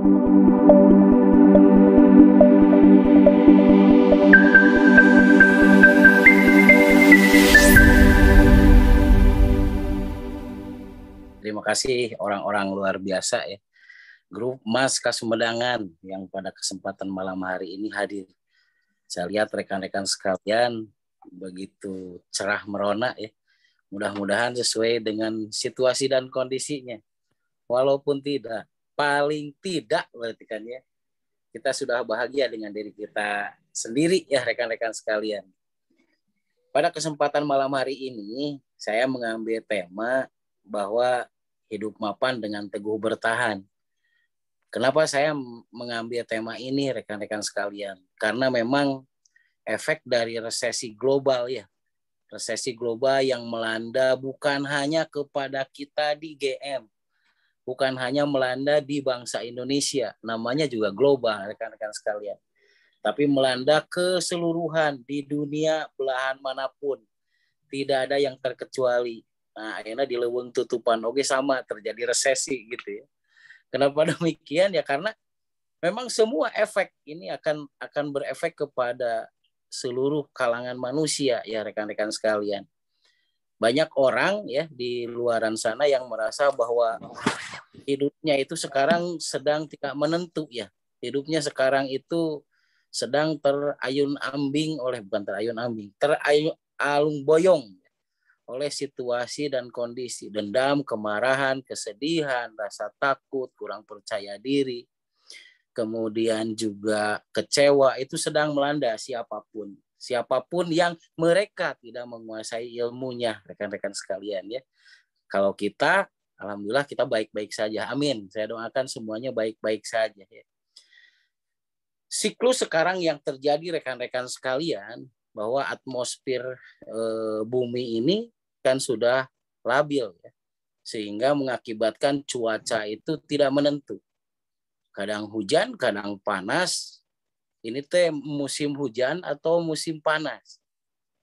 Terima kasih orang-orang luar biasa ya. Grup Mas Kasumbedangan yang pada kesempatan malam hari ini hadir. Saya lihat rekan-rekan sekalian begitu cerah merona ya. Mudah-mudahan sesuai dengan situasi dan kondisinya. Walaupun tidak, paling tidak berarti kan ya, kita sudah bahagia dengan diri kita sendiri ya rekan-rekan sekalian. Pada kesempatan malam hari ini, saya mengambil tema bahwa hidup mapan dengan teguh bertahan. Kenapa saya mengambil tema ini rekan-rekan sekalian? Karena memang efek dari resesi global ya. Resesi global yang melanda bukan hanya kepada kita di GM. Bukan hanya melanda di bangsa Indonesia. Namanya juga global rekan-rekan sekalian. Tapi melanda keseluruhan di dunia belahan manapun. Tidak ada yang terkecuali. Nah, akhirnya di leuweung tutupan oke sama terjadi resesi gitu ya. Kenapa demikian ya? Karena memang semua efek ini akan berefek kepada seluruh kalangan manusia ya rekan-rekan sekalian. Banyak orang ya di luaran sana yang merasa bahwa hidupnya itu sekarang sedang tidak menentu ya. Hidupnya sekarang itu sedang terayun-ambing oleh bukan terayun-ambing, teralung boyong oleh situasi dan kondisi, dendam, kemarahan, kesedihan, rasa takut, kurang percaya diri, kemudian juga kecewa itu sedang melanda siapapun yang mereka tidak menguasai ilmunya rekan-rekan sekalian ya. Kalau kita alhamdulillah kita baik-baik saja, amin, saya doakan semuanya baik-baik saja ya. Siklus sekarang yang terjadi rekan-rekan sekalian bahwa atmosfer bumi ini kan sudah labil ya, sehingga mengakibatkan cuaca itu tidak menentu. Kadang hujan, kadang panas. Ini teh musim hujan atau musim panas.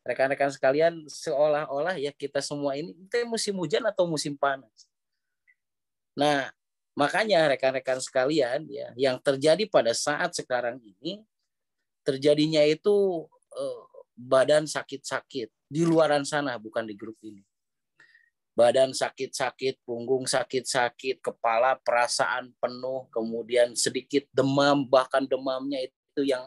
Rekan-rekan sekalian seolah-olah ya kita semua ini teh musim hujan atau musim panas. Nah, makanya rekan-rekan sekalian ya, yang terjadi pada saat sekarang ini terjadinya itu badan sakit-sakit di luaran sana, bukan di grup ini. Badan sakit-sakit, punggung sakit-sakit, kepala perasaan penuh, kemudian sedikit demam, bahkan demamnya itu yang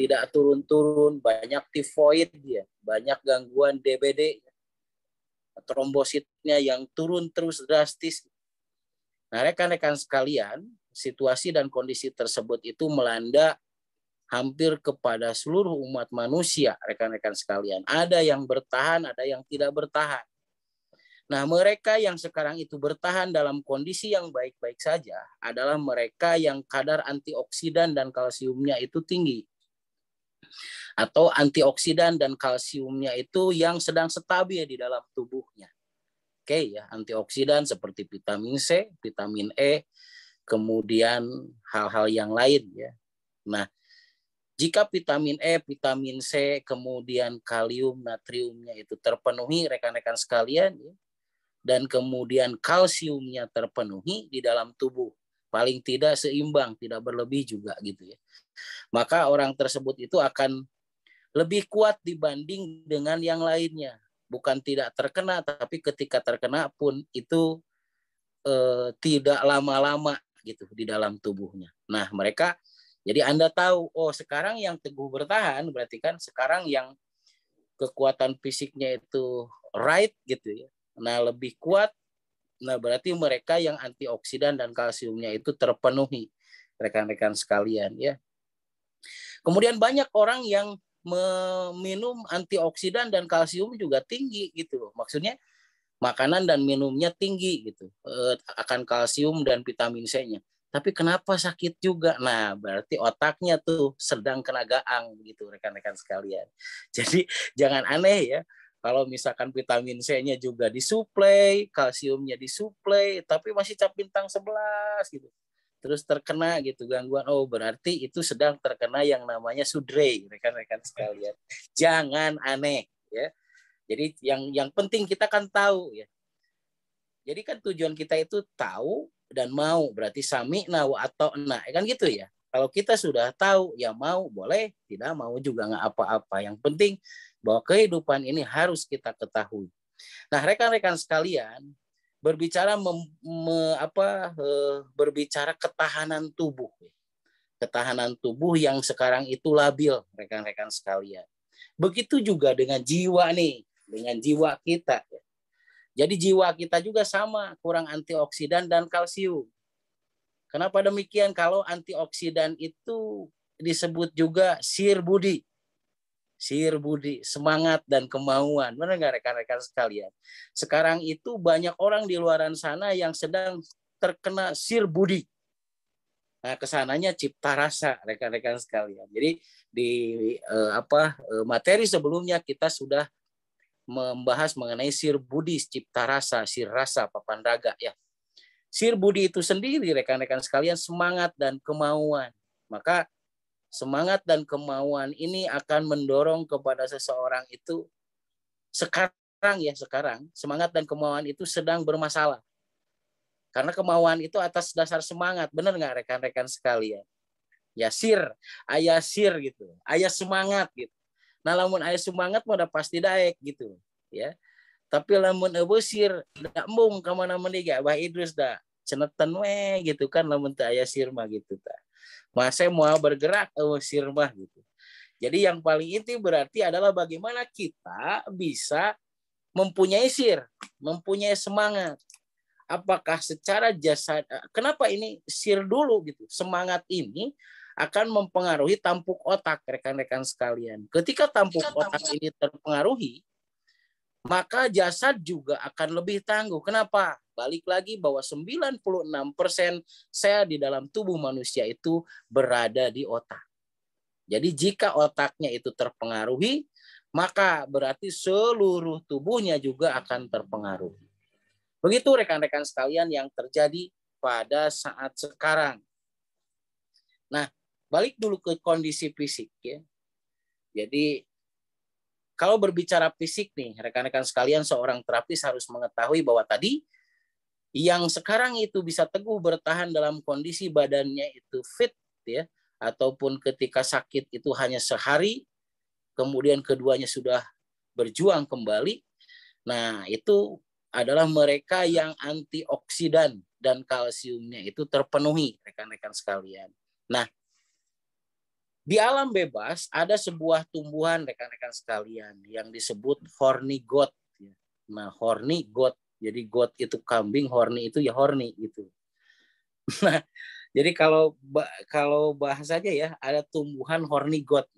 tidak turun-turun, banyak tifoid ya, banyak gangguan DBD, trombositnya yang turun terus drastis. Nah, rekan-rekan sekalian, situasi dan kondisi tersebut itu melanda hampir kepada seluruh umat manusia, rekan-rekan sekalian. Ada yang bertahan, ada yang tidak bertahan. Nah, mereka yang sekarang itu bertahan dalam kondisi yang baik-baik saja adalah mereka yang kadar antioksidan dan kalsiumnya itu tinggi. Atau antioksidan dan kalsiumnya itu yang sedang stabil di dalam tubuhnya. Oke ya, antioksidan seperti vitamin C, vitamin E, kemudian hal-hal yang lain ya. Nah, jika vitamin E, vitamin C, kemudian kalium, natriumnya itu terpenuhi rekan-rekan sekalian, ya, dan kemudian kalsiumnya terpenuhi di dalam tubuh, paling tidak seimbang, tidak berlebih juga gitu ya. Maka orang tersebut itu akan lebih kuat dibanding dengan yang lainnya. Bukan tidak terkena, tapi ketika terkena pun itu tidak lama-lama gitu di dalam tubuhnya. Nah, mereka jadi Anda tahu, oh sekarang yang teguh bertahan berarti kan sekarang yang kekuatan fisiknya itu right gitu ya. Nah, lebih kuat. Nah, berarti mereka yang antioksidan dan kalsiumnya itu terpenuhi, rekan-rekan sekalian ya. Kemudian banyak orang yang meminum antioksidan dan kalsium juga tinggi gitu loh. Maksudnya makanan dan minumnya tinggi gitu. Akan kalsium dan vitamin C-nya. Tapi kenapa sakit juga? Nah, berarti otaknya tuh sedang kena gaang gitu rekan-rekan sekalian. Jadi jangan aneh ya. Kalau misalkan vitamin C-nya juga disuplai, kalsiumnya disuplai, tapi masih cap bintang 11 gitu. Terus terkena gitu gangguan. Oh, berarti itu sedang terkena yang namanya sudrei, rekan-rekan sekalian. Jangan aneh ya. Jadi yang penting kita kan tahu ya. Jadi kan tujuan kita itu tahu dan mau, berarti sami'na wa ata'na, kan gitu ya. Kalau kita sudah tahu, ya mau boleh, tidak mau juga nggak apa-apa. Yang penting bahwa kehidupan ini harus kita ketahui. Nah, rekan-rekan sekalian, berbicara ketahanan tubuh. Ketahanan tubuh yang sekarang itu labil, rekan-rekan sekalian. Begitu juga dengan jiwa nih, dengan jiwa kita. Jadi jiwa kita juga sama, kurang antioksidan dan kalsium. Kenapa demikian? Kalau antioksidan itu disebut juga sir budi. Sir budi, semangat dan kemauan. Benar nggak rekan-rekan sekalian? Sekarang itu banyak orang di luaran sana yang sedang terkena sir budi. Nah, kesananya cipta rasa, rekan-rekan sekalian. Jadi di materi sebelumnya kita sudah membahas mengenai sir budi, cipta rasa, sir rasa, papandaga ya. Sir budi itu sendiri, rekan-rekan sekalian, semangat dan kemauan. Maka semangat dan kemauan ini akan mendorong kepada seseorang itu sekarang semangat dan kemauan itu sedang bermasalah. Karena kemauan itu atas dasar semangat, benar nggak rekan-rekan sekalian? Ya ayah sir gitu, ayah semangat gitu. Nah, lamun ayah semangat mah udah pasti daek gitu, ya. Tapi lamun sir dak mung ka mana mendiga Abah Idrus dah cenetan we gitu kan, lamun teu aya sir mah gitu ta. Masa mau bergerak sir mah gitu. Jadi yang paling inti berarti adalah bagaimana kita bisa mempunyai sir, mempunyai semangat. Apakah secara jasad, kenapa ini sir dulu gitu. Semangat ini akan mempengaruhi tampuk otak, rekan-rekan sekalian. Ketika tampuk otak ini terpengaruhi, maka jasad juga akan lebih tangguh. Kenapa? Balik lagi bahwa 96% sel di dalam tubuh manusia itu berada di otak. Jadi jika otaknya itu terpengaruhi, maka berarti seluruh tubuhnya juga akan terpengaruhi. Begitu rekan-rekan sekalian yang terjadi pada saat sekarang. Nah, balik dulu ke kondisi fisik ya. Jadi kalau berbicara fisik nih, rekan-rekan sekalian, seorang terapis harus mengetahui bahwa tadi yang sekarang itu bisa teguh bertahan dalam kondisi badannya itu fit ya, ataupun ketika sakit itu hanya sehari, kemudian keduanya sudah berjuang kembali. Nah, itu adalah mereka yang antioksidan dan kalsiumnya itu terpenuhi, rekan-rekan sekalian. Nah, di alam bebas ada sebuah tumbuhan, rekan-rekan sekalian, yang disebut horny goat. Nah, horny goat, jadi goat itu kambing, horny itu ya horny gitu. Nah, jadi kalau bahasanya ya, ada tumbuhan horny goat.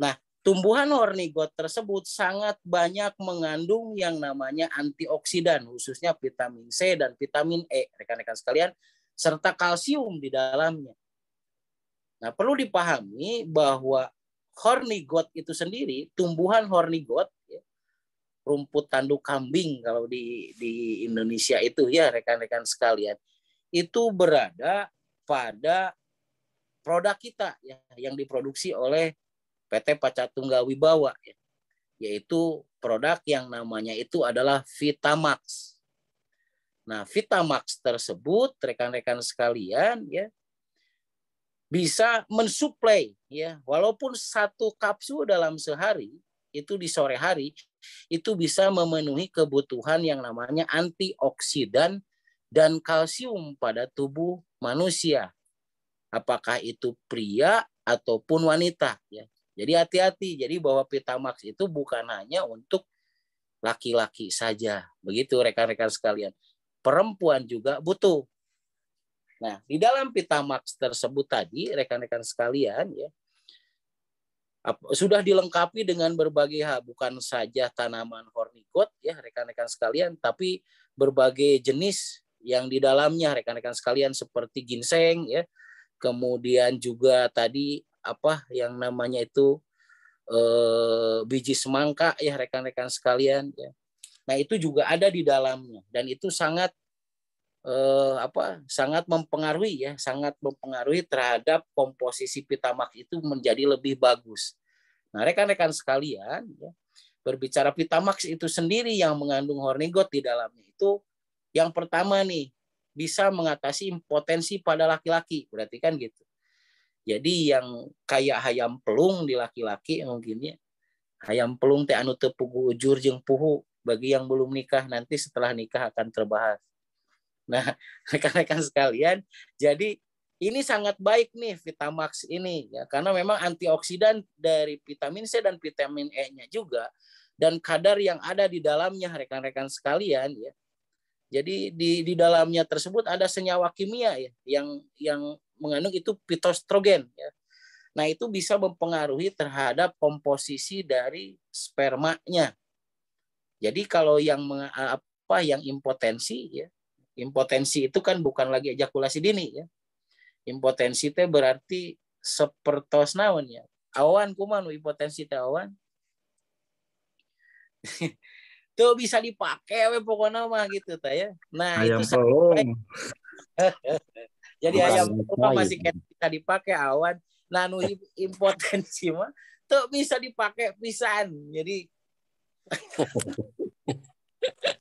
Nah, tumbuhan horny goat tersebut sangat banyak mengandung yang namanya antioksidan, khususnya vitamin C dan vitamin E, rekan-rekan sekalian, serta kalsium di dalamnya. Nah, perlu dipahami bahwa horny goat itu sendiri, tumbuhan horny goat, ya, rumput tanduk kambing kalau di Indonesia itu ya rekan-rekan sekalian, itu berada pada produk kita ya, yang diproduksi oleh PT Pacatunggal Wibawa, ya, yaitu produk yang namanya itu adalah Vitamax. Nah, Vitamax tersebut rekan-rekan sekalian ya bisa mensuplai ya, walaupun satu kapsul dalam sehari itu di sore hari itu bisa memenuhi kebutuhan yang namanya antioksidan dan kalsium pada tubuh manusia, apakah itu pria ataupun wanita ya. Jadi hati-hati, jadi bahwa Vitamax itu bukan hanya untuk laki-laki saja, begitu rekan-rekan sekalian, perempuan juga butuh. Nah, di dalam Vitamax tersebut tadi, rekan-rekan sekalian, ya, sudah dilengkapi dengan berbagai hal, bukan saja tanaman horny goat, ya, rekan-rekan sekalian, tapi berbagai jenis yang di dalamnya, rekan-rekan sekalian, seperti ginseng, ya, kemudian juga tadi apa yang namanya itu biji semangka, ya, rekan-rekan sekalian, ya. Nah, itu juga ada di dalamnya, dan itu sangat sangat mempengaruhi ya, sangat mempengaruhi terhadap komposisi Vitamax itu menjadi lebih bagus. Nah, rekan-rekan sekalian, ya, berbicara Vitamax itu sendiri yang mengandung horny goat di dalamnya itu, yang pertama nih, bisa mengatasi impotensi pada laki-laki, berarti kan gitu. Jadi yang kayak hayam pelung di laki-laki mungkin ya, hayam pelung teh anu teu pugu ujur jeung puhu bagi yang belum nikah, nanti setelah nikah akan terbahas. Nah, rekan-rekan sekalian, jadi ini sangat baik nih Vitamax ini ya, karena memang antioksidan dari vitamin C dan vitamin E-nya juga, dan kadar yang ada di dalamnya rekan-rekan sekalian ya. Jadi di dalamnya tersebut ada senyawa kimia ya yang mengandung itu pitostrogen ya. Nah, itu bisa mempengaruhi terhadap komposisi dari spermanya. Jadi kalau yang impotensi ya. Impotensi itu kan bukan lagi ejakulasi dini ya. Impotensi teh berarti sepertos naon ya. Awan kumaha impotensi teh awan? Tuh bisa dipakai we pokoknya mah gitu ta ya. Nah, Ayam itu pelung. jadi ayam pelung masih bisa dipakai awan. Nah, nu impotensi mah tuh bisa dipakai pisan. Jadi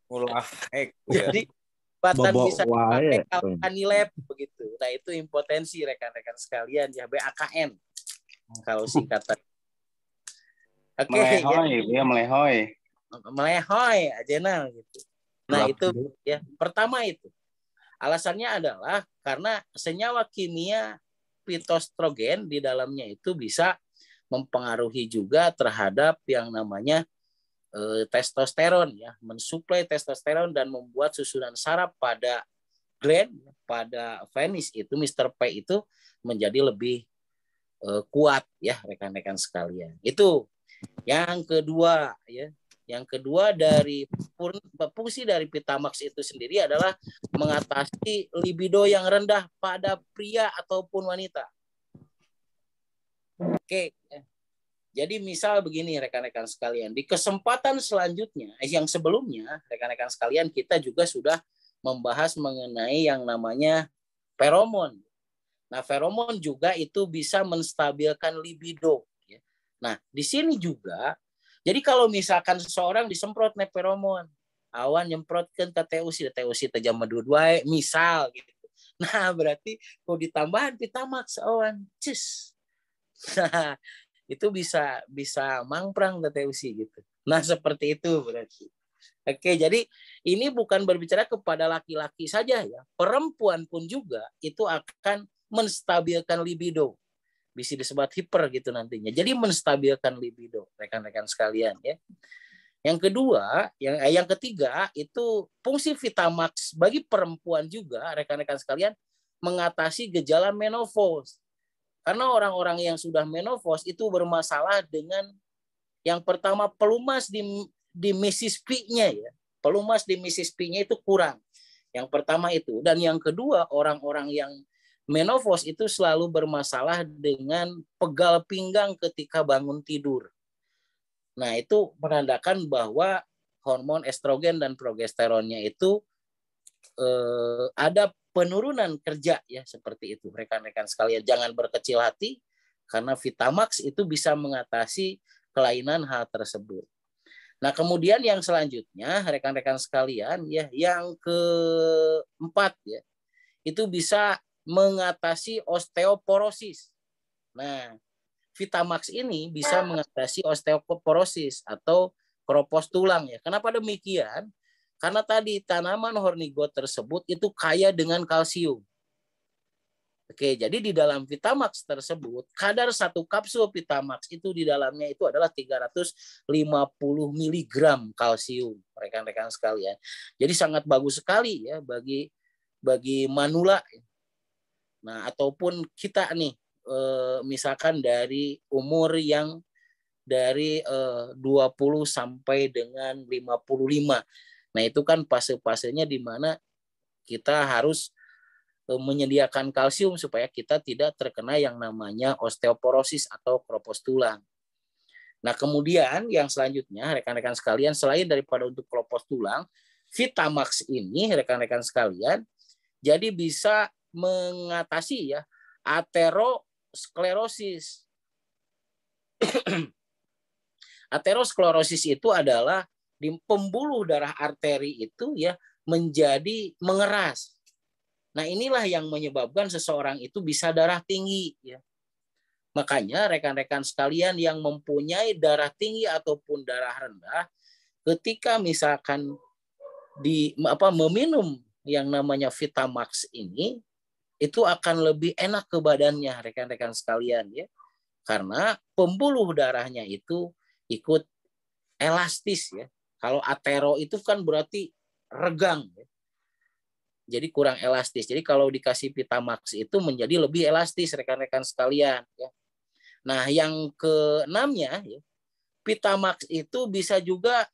ulah jadi batan bisa dipakai wae. kalau kanilep begitu. Nah, itu impotensi rekan-rekan sekalian ya, BAKN kalau singkatan. Oke, melehoy, dia melehoy. Melehoy aja gitu. Nah, itu ya. Pertama itu. Alasannya adalah karena senyawa kimia pitostrogen di dalamnya itu bisa mempengaruhi juga terhadap yang namanya testosteron ya, mensuplai testosteron dan membuat susunan saraf pada gland, pada penis itu Mr. P itu menjadi lebih kuat ya rekan-rekan sekalian. Itu yang kedua ya. Yang kedua dari fungsi dari Vitamax itu sendiri adalah mengatasi libido yang rendah pada pria ataupun wanita. Oke. Jadi misal begini rekan-rekan sekalian, di kesempatan selanjutnya, yang sebelumnya rekan-rekan sekalian kita juga sudah membahas mengenai yang namanya feromon. Nah, feromon juga itu bisa menstabilkan libido. Nah, di sini juga, jadi kalau misalkan seseorang disemprot nih feromon, awan nyemprotkan ke TUC tajam dua-dua, misal gitu. Nah, berarti kalau ditambahan Vitamax awan, cus. Nah, itu bisa mangprang ke TUC gitu. Nah, seperti itu berarti. Oke, jadi ini bukan berbicara kepada laki-laki saja ya. Perempuan pun juga itu akan menstabilkan libido. Bisa disebut hiper gitu nantinya. Jadi menstabilkan libido, rekan-rekan sekalian ya. Yang kedua, yang ketiga itu fungsi Vitamax bagi perempuan juga, rekan-rekan sekalian, mengatasi gejala menopause. Karena orang-orang yang sudah menopause itu bermasalah dengan yang pertama pelumas di Mrs. P-nya ya. Pelumas di Mrs. P-nya itu kurang. Yang pertama itu. Dan yang kedua, orang-orang yang menopause itu selalu bermasalah dengan pegal pinggang ketika bangun tidur. Nah, itu menandakan bahwa hormon estrogen dan progesteronnya itu ada penurunan kerja ya, seperti itu rekan-rekan sekalian. Jangan berkecil hati karena Vitamax itu bisa mengatasi kelainan hal tersebut. Nah, kemudian yang selanjutnya rekan-rekan sekalian ya, yang keempat ya, itu bisa mengatasi osteoporosis. Nah, Vitamax ini bisa mengatasi osteoporosis atau keropos tulang ya. Kenapa demikian? Karena tadi tanaman hornigot tersebut itu kaya dengan kalsium. Oke, jadi di dalam Vitamax tersebut, kadar satu kapsul Vitamax itu di dalamnya itu adalah 350 mg kalsium, rekan-rekan sekalian. Jadi sangat bagus sekali ya bagi manula. Nah, ataupun kita nih, misalkan dari umur yang dari 20 sampai dengan 55. Nah, itu kan fase-fasenya di mana kita harus menyediakan kalsium supaya kita tidak terkena yang namanya osteoporosis atau keropos tulang. Nah, kemudian yang selanjutnya rekan-rekan sekalian, selain daripada untuk keropos tulang, Vitamax ini rekan-rekan sekalian jadi bisa mengatasi ya aterosklerosis. Aterosklerosis itu adalah di pembuluh darah arteri itu ya menjadi mengeras. Nah, inilah yang menyebabkan seseorang itu bisa darah tinggi ya. Makanya rekan-rekan sekalian yang mempunyai darah tinggi ataupun darah rendah, ketika misalkan meminum yang namanya Vitamax ini, itu akan lebih enak ke badannya rekan-rekan sekalian ya. Karena pembuluh darahnya itu ikut elastis ya. Kalau atero itu kan berarti regang ya. Jadi kurang elastis. Jadi kalau dikasih Vitamax itu menjadi lebih elastis rekan-rekan sekalian ya. Nah, yang keenamnya ya, Vitamax itu bisa juga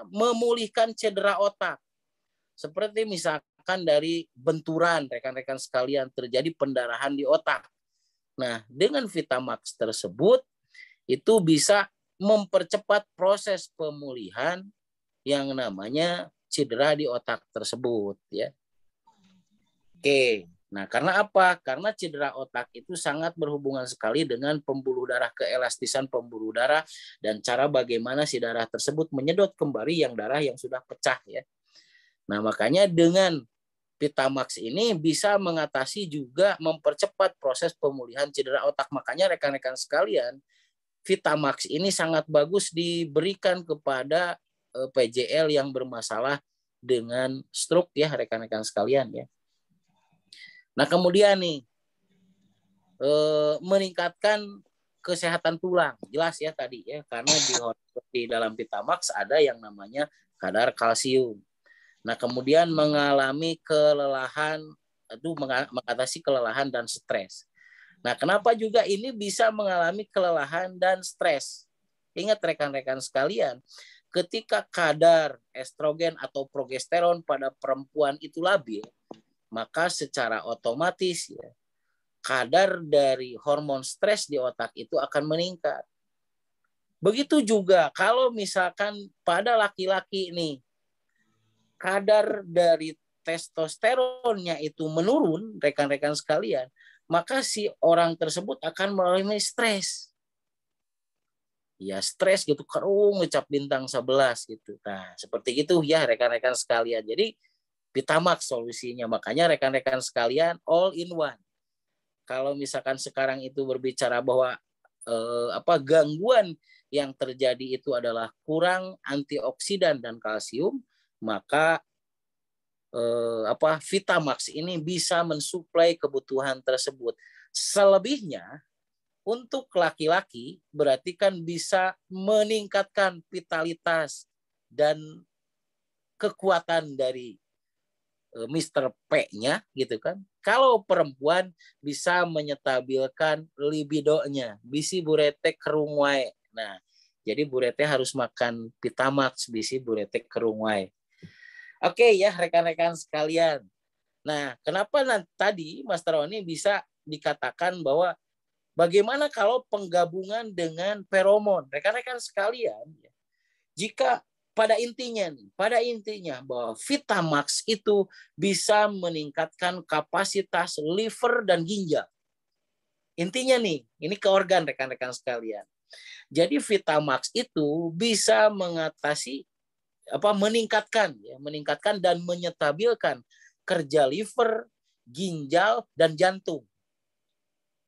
memulihkan cedera otak. Seperti misalkan dari benturan rekan-rekan sekalian terjadi pendarahan di otak. Nah, dengan Vitamax tersebut itu bisa mempercepat proses pemulihan yang namanya cedera di otak tersebut ya. Oke. Nah, karena apa? Karena cedera otak itu sangat berhubungan sekali dengan pembuluh darah, keelastisan pembuluh darah dan cara bagaimana si darah tersebut menyedot kembali yang darah yang sudah pecah ya. Nah, makanya dengan Vitamax ini bisa mengatasi juga mempercepat proses pemulihan cedera otak. Makanya rekan-rekan sekalian, Vitamax ini sangat bagus diberikan kepada PJL yang bermasalah dengan stroke ya rekan-rekan sekalian ya. Nah, kemudian nih meningkatkan kesehatan tulang. Jelas ya tadi ya, karena di dalam Vitamax ada yang namanya kadar kalsium. Nah, kemudian mengalami kelelahan, itu mengatasi kelelahan dan stres. Nah, kenapa juga ini bisa mengalami kelelahan dan stres? Ingat rekan-rekan sekalian, ketika kadar estrogen atau progesteron pada perempuan itu labil, maka secara otomatis ya, kadar dari hormon stres di otak itu akan meningkat. Begitu juga kalau misalkan pada laki-laki nih, kadar dari testosteronnya itu menurun, rekan-rekan sekalian, maka si orang tersebut akan mengalami stres. Ya stres gitu, kerung ngecap bintang 11 gitu. Nah, seperti itu ya rekan-rekan sekalian. Jadi Vitamax solusinya. Makanya rekan-rekan sekalian all in one. Kalau misalkan sekarang itu berbicara bahwa gangguan yang terjadi itu adalah kurang antioksidan dan kalsium, maka Vitamax ini bisa mensuplai kebutuhan tersebut. Selebihnya untuk laki-laki berarti kan bisa meningkatkan vitalitas dan kekuatan dari Mr. P-nya gitu kan. Kalau perempuan bisa menyetabilkan libidonya, bisi burete kerung wae. Nah, jadi burete harus makan Vitamax bisi burete kerung wae. Oke ya rekan-rekan sekalian. Nah, kenapa tadi Mas Roni bisa dikatakan bahwa bagaimana kalau penggabungan dengan feromon? Rekan-rekan sekalian, jika pada intinya bahwa Vitamax itu bisa meningkatkan kapasitas liver dan ginjal. Intinya nih, ini ke organ rekan-rekan sekalian. Jadi Vitamax itu bisa mengatasi meningkatkan dan menyetabilkan kerja liver, ginjal dan jantung.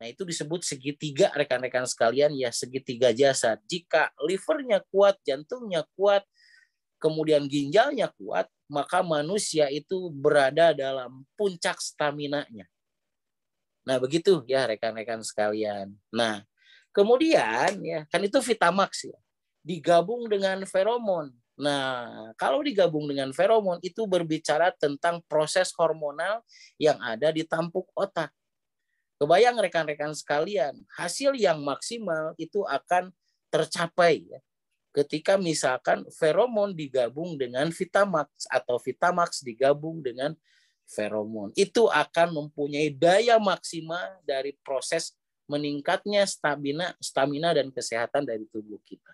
Nah, itu disebut segitiga rekan-rekan sekalian ya, segitiga jasad. Jika livernya kuat, jantungnya kuat, kemudian ginjalnya kuat, maka manusia itu berada dalam puncak staminanya. Nah, begitu ya rekan-rekan sekalian. Nah, kemudian ya, kan itu Vitamax ya. Digabung dengan feromon. Nah, kalau digabung dengan feromon itu berbicara tentang proses hormonal yang ada di tampuk otak. Kebayang rekan-rekan sekalian, hasil yang maksimal itu akan tercapai ya, ketika misalkan feromon digabung dengan Vitamax atau Vitamax digabung dengan feromon. Itu akan mempunyai daya maksimal dari proses meningkatnya stamina dan kesehatan dari tubuh kita.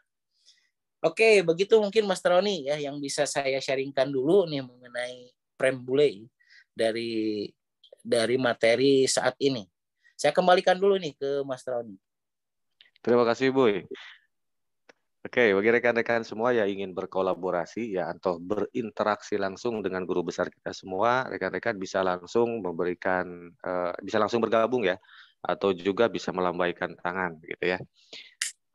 Oke, begitu mungkin Mas Roni ya yang bisa saya sharingkan dulu nih mengenai preambule dari materi saat ini. Saya kembalikan dulu nih ke Mas Roni. Terima kasih, Boy. Oke, bagi rekan-rekan semua yang ingin berkolaborasi ya atau berinteraksi langsung dengan guru besar kita semua, rekan-rekan bisa langsung bisa langsung bergabung ya, atau juga bisa melambaikan tangan gitu ya.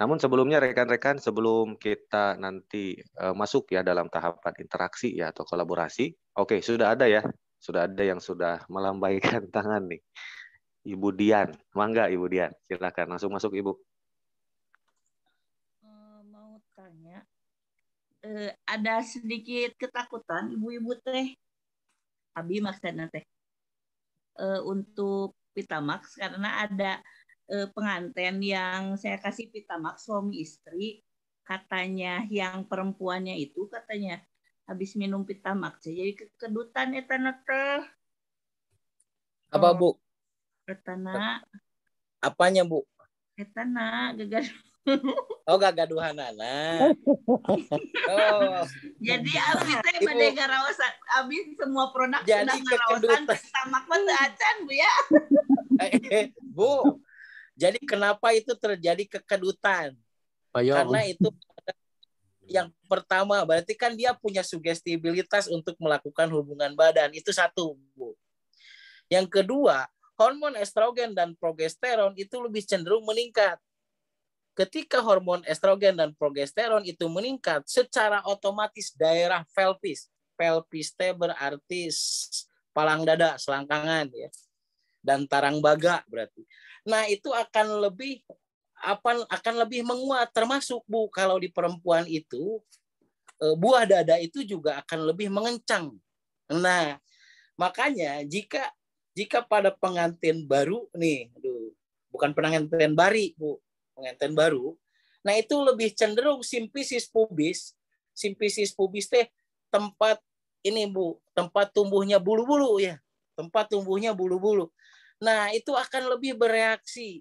Namun sebelumnya rekan-rekan, sebelum kita nanti masuk ya dalam tahapan interaksi ya atau kolaborasi, oke sudah ada yang sudah melambaikan tangan nih, Ibu Dian, mangga Ibu Dian, silakan langsung masuk Ibu. Mau tanya, ada sedikit ketakutan ibu-ibu teh, abi maksudnya teh, untuk Pitamax karena ada pengantin yang saya kasih Pitamax suami istri, katanya yang perempuannya itu katanya habis minum Pitamax jadi kekedutan eta teh. Apa Bu? Etana. Apanya Bu? Etana gagal. Oh gagaduhanana. Oh. Jadi abi teh bade ngaraosan, abi semua produk jadi sudah ngaraosan Pitamax mah teu acan Bu ya. Bu, jadi kenapa itu terjadi kekedutan? Karena itu yang pertama berarti kan dia punya sugestibilitas untuk melakukan hubungan badan, itu satu Bu. Yang kedua, hormon estrogen dan progesteron itu lebih cenderung meningkat. Ketika hormon estrogen dan progesteron itu meningkat, secara otomatis daerah pelvis teh berarti palang dada, selangkangan ya, dan tarang baga berarti. Nah itu akan lebih menguat, termasuk Bu kalau di perempuan itu buah dada itu juga akan lebih mengencang. Nah makanya jika pada pengantin baru nih, bukan pengantin bari Bu, pengantin baru, nah itu lebih cenderung simpisis pubis teh tempat ini Bu, tempat tumbuhnya bulu-bulu ya, Nah itu akan lebih bereaksi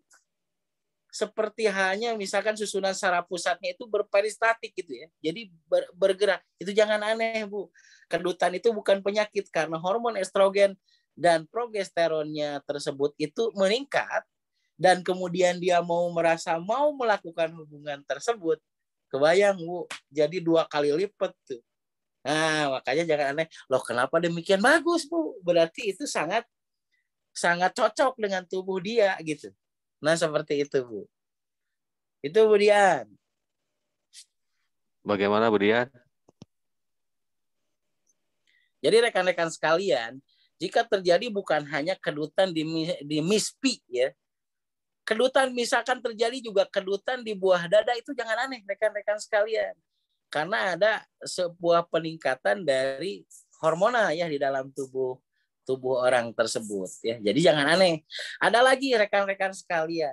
seperti halnya misalkan susunan saraf pusatnya itu berperistatik gitu ya, jadi bergerak. Itu jangan aneh Bu, kedutan itu bukan penyakit karena hormon estrogen dan progesteronnya tersebut itu meningkat, dan kemudian dia mau melakukan hubungan tersebut, kebayang Bu, jadi 2 kali lipat tuh. Nah makanya jangan aneh, loh kenapa demikian? Bagus Bu, berarti itu sangat cocok dengan tubuh dia gitu. Nah seperti itu Bu. Itu Bu Dian. Bagaimana Bu Dian? Jadi rekan-rekan sekalian, jika terjadi bukan hanya kedutan di mispi ya, kedutan misalkan terjadi juga kedutan di buah dada, itu jangan aneh rekan-rekan sekalian. Karena ada sebuah peningkatan dari hormona ya di dalam tubuh orang tersebut ya. Jadi jangan aneh. Ada lagi rekan-rekan sekalian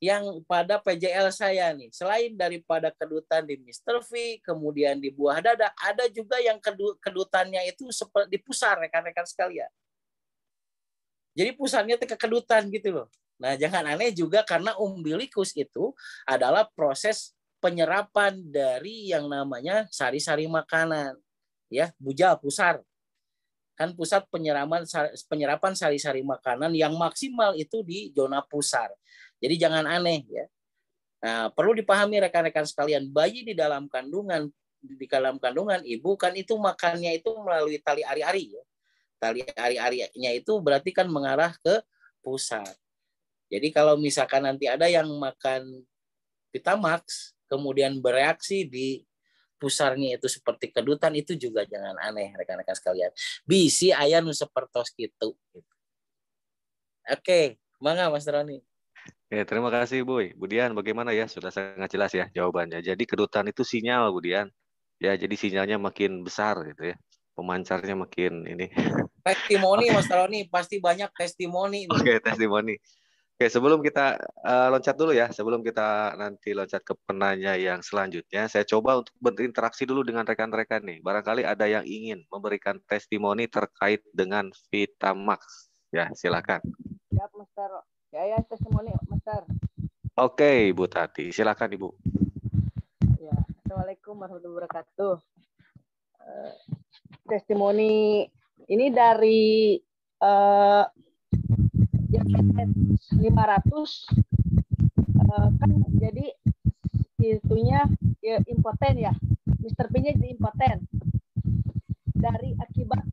yang pada PJL saya nih, selain daripada kedutan di Mr. V, kemudian di buah dada, ada juga yang kedutannya itu seperti di pusar rekan-rekan sekalian. Jadi pusarnya itu kekedutan gitu loh. Nah jangan aneh juga karena umbilikus itu adalah proses penyerapan dari yang namanya sari-sari makanan, ya bujal pusar. Kan pusat penyerapan sari-sari makanan yang maksimal itu di zona pusar. Jadi jangan aneh ya. Nah, perlu dipahami rekan-rekan sekalian, bayi di dalam kandungan ibu kan itu makannya itu melalui tali ari-ari ya. Tali ari-arinya itu berarti kan mengarah ke pusat. Jadi kalau misalkan nanti ada yang makan Pitamax kemudian bereaksi di pusarnya itu seperti kedutan, itu juga jangan aneh rekan-rekan sekalian. Bisi aya nu sapertos kitu. Oke, mangga Mas Roni. Ya, terima kasih Bu Dian, bagaimana ya? Sudah sangat jelas ya jawabannya. Jadi kedutan itu sinyal Bu Dian. Ya, jadi sinyalnya makin besar gitu ya. Pemancarnya makin ini. Testimoni Mas Roni, pasti banyak testimoni. Oke, testimoni. Oke, sebelum kita loncat dulu ya, sebelum kita nanti loncat ke penanya yang selanjutnya, saya coba untuk berinteraksi dulu dengan rekan-rekan nih. Barangkali ada yang ingin memberikan testimoni terkait dengan Vitamax. Ya, silakan. Siap, Master. Ya, testimoni, Master. Oke, Ibu Tati. Silakan, Ibu. Ya, Assalamualaikum warahmatullahi wabarakatuh. Testimoni ini dari diabetes 500 kan jadi itunya impoten ya. Mr. P-nya jadi impoten. Dari akibat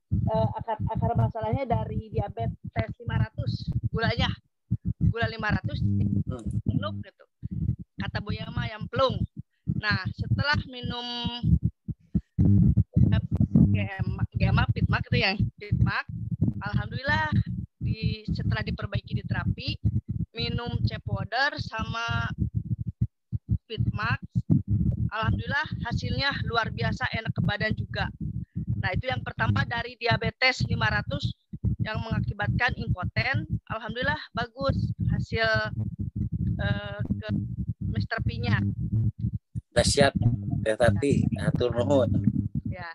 akar masalahnya dari diabetes 500, gula 500 plung gitu. Kata Bu Yama yang plung. Nah, setelah minum Gema Fitmak itu yang Fitmak, alhamdulillah setelah diperbaiki di terapi, minum Cepowder sama Fitmak, alhamdulillah hasilnya luar biasa, enak ke badan juga. Nah, itu yang pertama dari diabetes 500 yang mengakibatkan impoten, alhamdulillah bagus hasil ke Mr. P-nya. Dahsyat, Teh Tati, atur nuhun. Ya.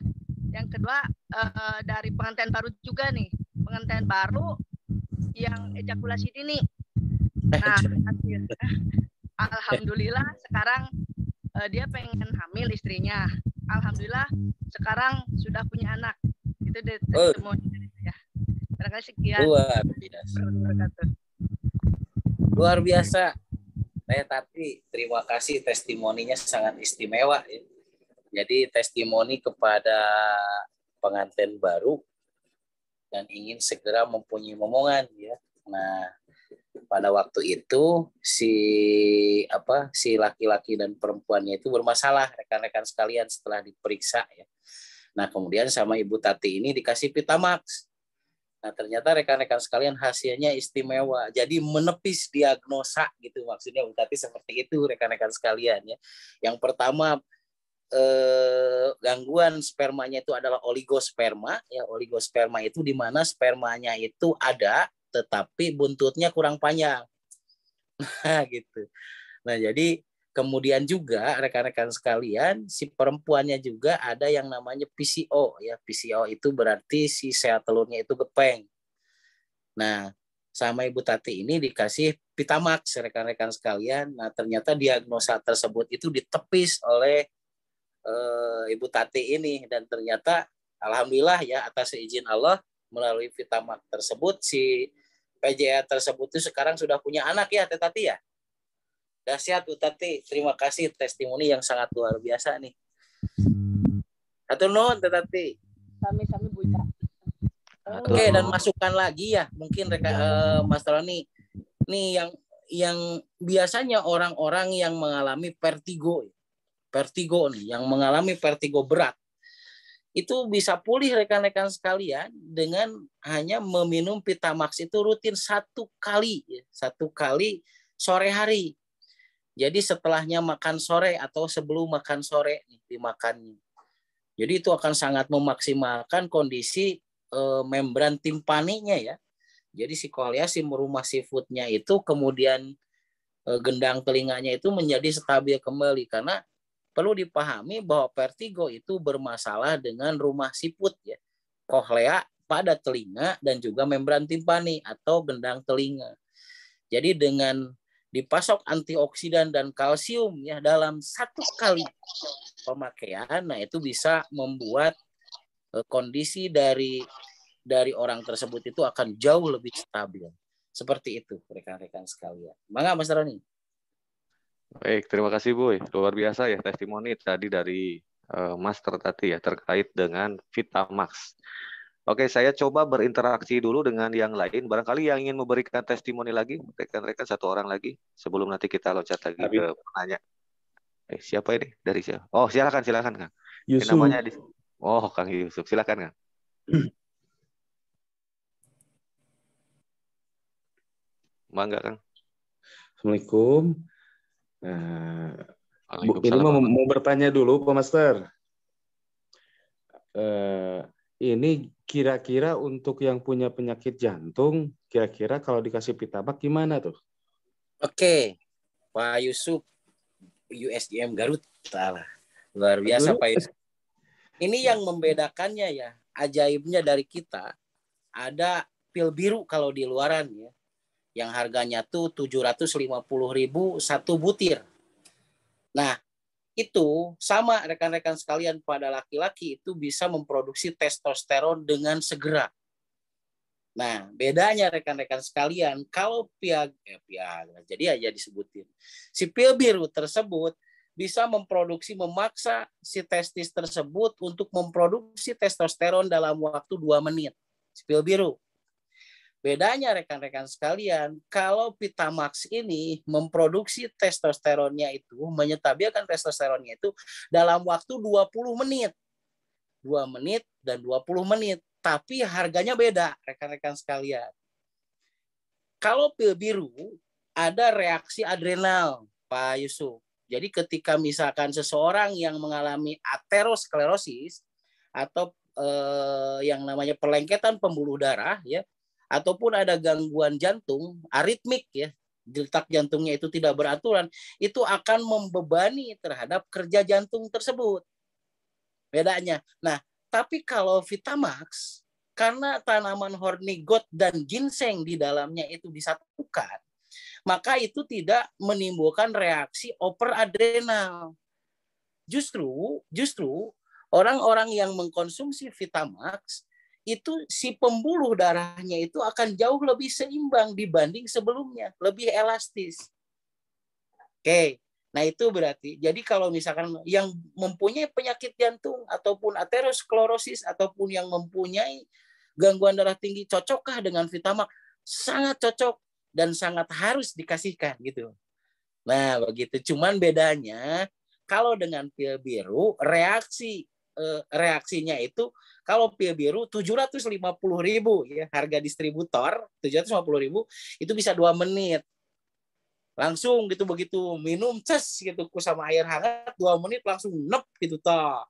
Yang kedua dari pengantin baru juga nih, pengantin baru yang ejakulasi dini. Nah, alhamdulillah sekarang dia pengen hamil istrinya. Alhamdulillah sekarang sudah punya anak. Itu testimoni ya. Terima kasih sekian. Luar biasa. Teh Tati, terima kasih, testimoninya sangat istimewa ya. Jadi testimoni kepada pengantin baru dan ingin segera mempunyai momongan ya. Nah, pada waktu itu si laki-laki dan perempuannya itu bermasalah, rekan-rekan sekalian, setelah diperiksa ya. Nah, kemudian sama Ibu Tati ini dikasih Vitamax. Nah, ternyata rekan-rekan sekalian hasilnya istimewa. Jadi menepis diagnosa gitu, maksudnya Bu Tati seperti itu rekan-rekan sekalian ya. Yang pertama gangguan spermanya itu adalah oligosperma ya. Oligosperma itu di mana spermanya itu ada tetapi buntutnya kurang panjang. Nah, gitu. Nah, jadi kemudian juga rekan-rekan sekalian, si perempuannya juga ada yang namanya PCO ya. PCO itu berarti si sel telurnya itu gepeng. Nah, sama Ibu Tati ini dikasih Vitamax rekan-rekan sekalian. Nah, ternyata diagnosa tersebut itu ditepis oleh Ibu Tati ini, dan ternyata alhamdulillah ya, atas izin Allah melalui Vitamax tersebut si PJA tersebut itu sekarang sudah punya anak ya Teh Tati ya. Dahsyat Bu Tati, terima kasih testimoni yang sangat luar biasa nih. Atur nuhun Teh Tati. Sami-sami Bu ya. Oke, dan masukkan lagi ya mungkin Mas Roni nih yang biasanya orang-orang yang mengalami vertigo nih, yang mengalami vertigo berat itu bisa pulih rekan-rekan sekalian dengan hanya meminum Vitamax itu rutin satu kali sore hari. Jadi setelahnya makan sore atau sebelum makan sore nih dimakannya. Jadi itu akan sangat memaksimalkan kondisi membran timpaninya ya. Jadi si kolia, si rumah siputnya itu kemudian gendang telinganya itu menjadi stabil kembali, karena perlu dipahami bahwa vertigo itu bermasalah dengan rumah siput ya, kohlea pada telinga dan juga membran timpani atau gendang telinga. Jadi dengan dipasok antioksidan dan kalsium ya dalam satu kali pemakaian, nah itu bisa membuat kondisi dari orang tersebut itu akan jauh lebih stabil. Seperti itu rekan-rekan sekalian. Mangga Mas Roni. Baik, terima kasih Bu. Luar biasa ya testimoni tadi dari Master tadi ya terkait dengan Vitamax. Oke, saya coba berinteraksi dulu dengan yang lain. Barangkali yang ingin memberikan testimoni lagi, rekan-rekan satu orang lagi sebelum nanti kita loncat lagi ke penanya. Siapa ini? Dari siapa? Oh, silakan Kang. Yusuf. Namanya Kang Yusuf. Silakan Kang. Mangga Kang. Assalamualaikum. Bu, ini mau bertanya dulu Pak Master. Ini kira-kira untuk yang punya penyakit jantung, kira-kira kalau dikasih Vitamax gimana tuh? Oke, Pak Yusuf, USGM Garut, luar biasa Pak Yusuf. Ini yang membedakannya ya, ajaibnya dari kita, ada pil biru kalau di luaran ya, yang harganya tuh 750.000 satu butir. Nah, itu sama rekan-rekan sekalian, pada laki-laki itu bisa memproduksi testosteron dengan segera. Nah, bedanya rekan-rekan sekalian, kalau Viagra, jadi aja disebutin. Si pil biru tersebut bisa memaksa si testis tersebut untuk memproduksi testosteron dalam waktu 2 menit. Pil biru. Bedanya rekan-rekan sekalian, kalau Vitamax ini memproduksi testosteronnya itu, menyetabilkan testosteronnya itu dalam waktu 20 menit. 2 menit dan 20 menit. Tapi harganya beda, rekan-rekan sekalian. Kalau pil biru, ada reaksi adrenal, Pak Yusuf. Jadi ketika misalkan seseorang yang mengalami aterosklerosis atau yang namanya perlengketan pembuluh darah, ya, ataupun ada gangguan jantung, aritmik, ya, detak jantungnya itu tidak beraturan, itu akan membebani terhadap kerja jantung tersebut. Bedanya. Nah, tapi kalau Vitamax, karena tanaman hornigot dan ginseng di dalamnya itu disatukan, maka itu tidak menimbulkan reaksi overadrenal. Justru orang-orang yang mengkonsumsi Vitamax itu si pembuluh darahnya itu akan jauh lebih seimbang dibanding sebelumnya, lebih elastis. Oke, nah itu berarti, jadi kalau misalkan yang mempunyai penyakit jantung ataupun aterosklerosis ataupun yang mempunyai gangguan darah tinggi, cocokkah dengan Vitamax? Sangat cocok dan sangat harus dikasihkan gitu. Nah begitu. Cuman bedanya kalau dengan pil biru reaksinya itu, kalau pil biru 750.000 ya, harga distributor 750.000 itu bisa 2 menit. Langsung gitu, begitu minum ces gitu sama air hangat 2 menit langsung nep gitu toh.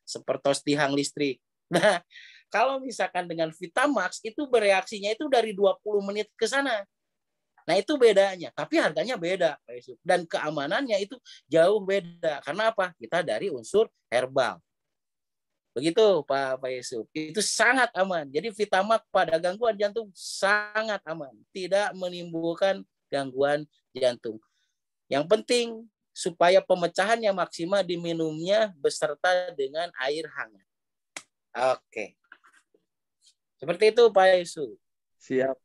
Seperti tiang listrik. Nah, kalau misalkan dengan Vitamax itu bereaksinya itu dari 20 menit ke sana. Nah, itu bedanya, tapi harganya beda, Pak Yusuf. Dan keamanannya itu jauh beda. Karena apa? Kita dari unsur herbal. Begitu Pak Yusuf. Itu sangat aman. Jadi Vitamax pada gangguan jantung sangat aman. Tidak menimbulkan gangguan jantung. Yang penting supaya pemecahannya maksimal, diminumnya beserta dengan air hangat. Oke. Seperti itu Pak Yusuf. Siap.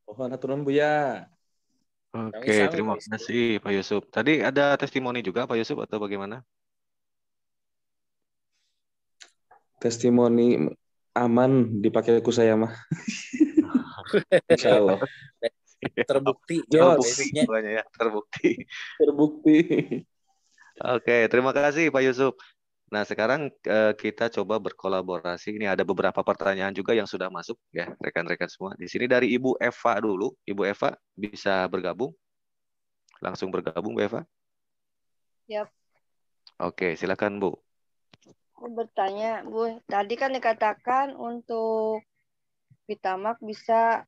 Mohon aturan Buya. Oke, terima kasih Pak Yusuf. Tadi ada testimoni juga Pak Yusuf atau bagaimana? Testimoni aman dipakai ku saya mah. Insya Allah. Terbukti. Terbukti. Terbukti. Oke, terima kasih Pak Yusuf. Nah, sekarang kita coba berkolaborasi. Ini ada beberapa pertanyaan juga yang sudah masuk ya, rekan-rekan semua. Di sini dari Ibu Eva dulu. Ibu Eva bisa bergabung? Langsung bergabung, Bu Eva? Yap. Oke, silakan Bu. Aku bertanya, Bu, tadi kan dikatakan untuk Vitamax bisa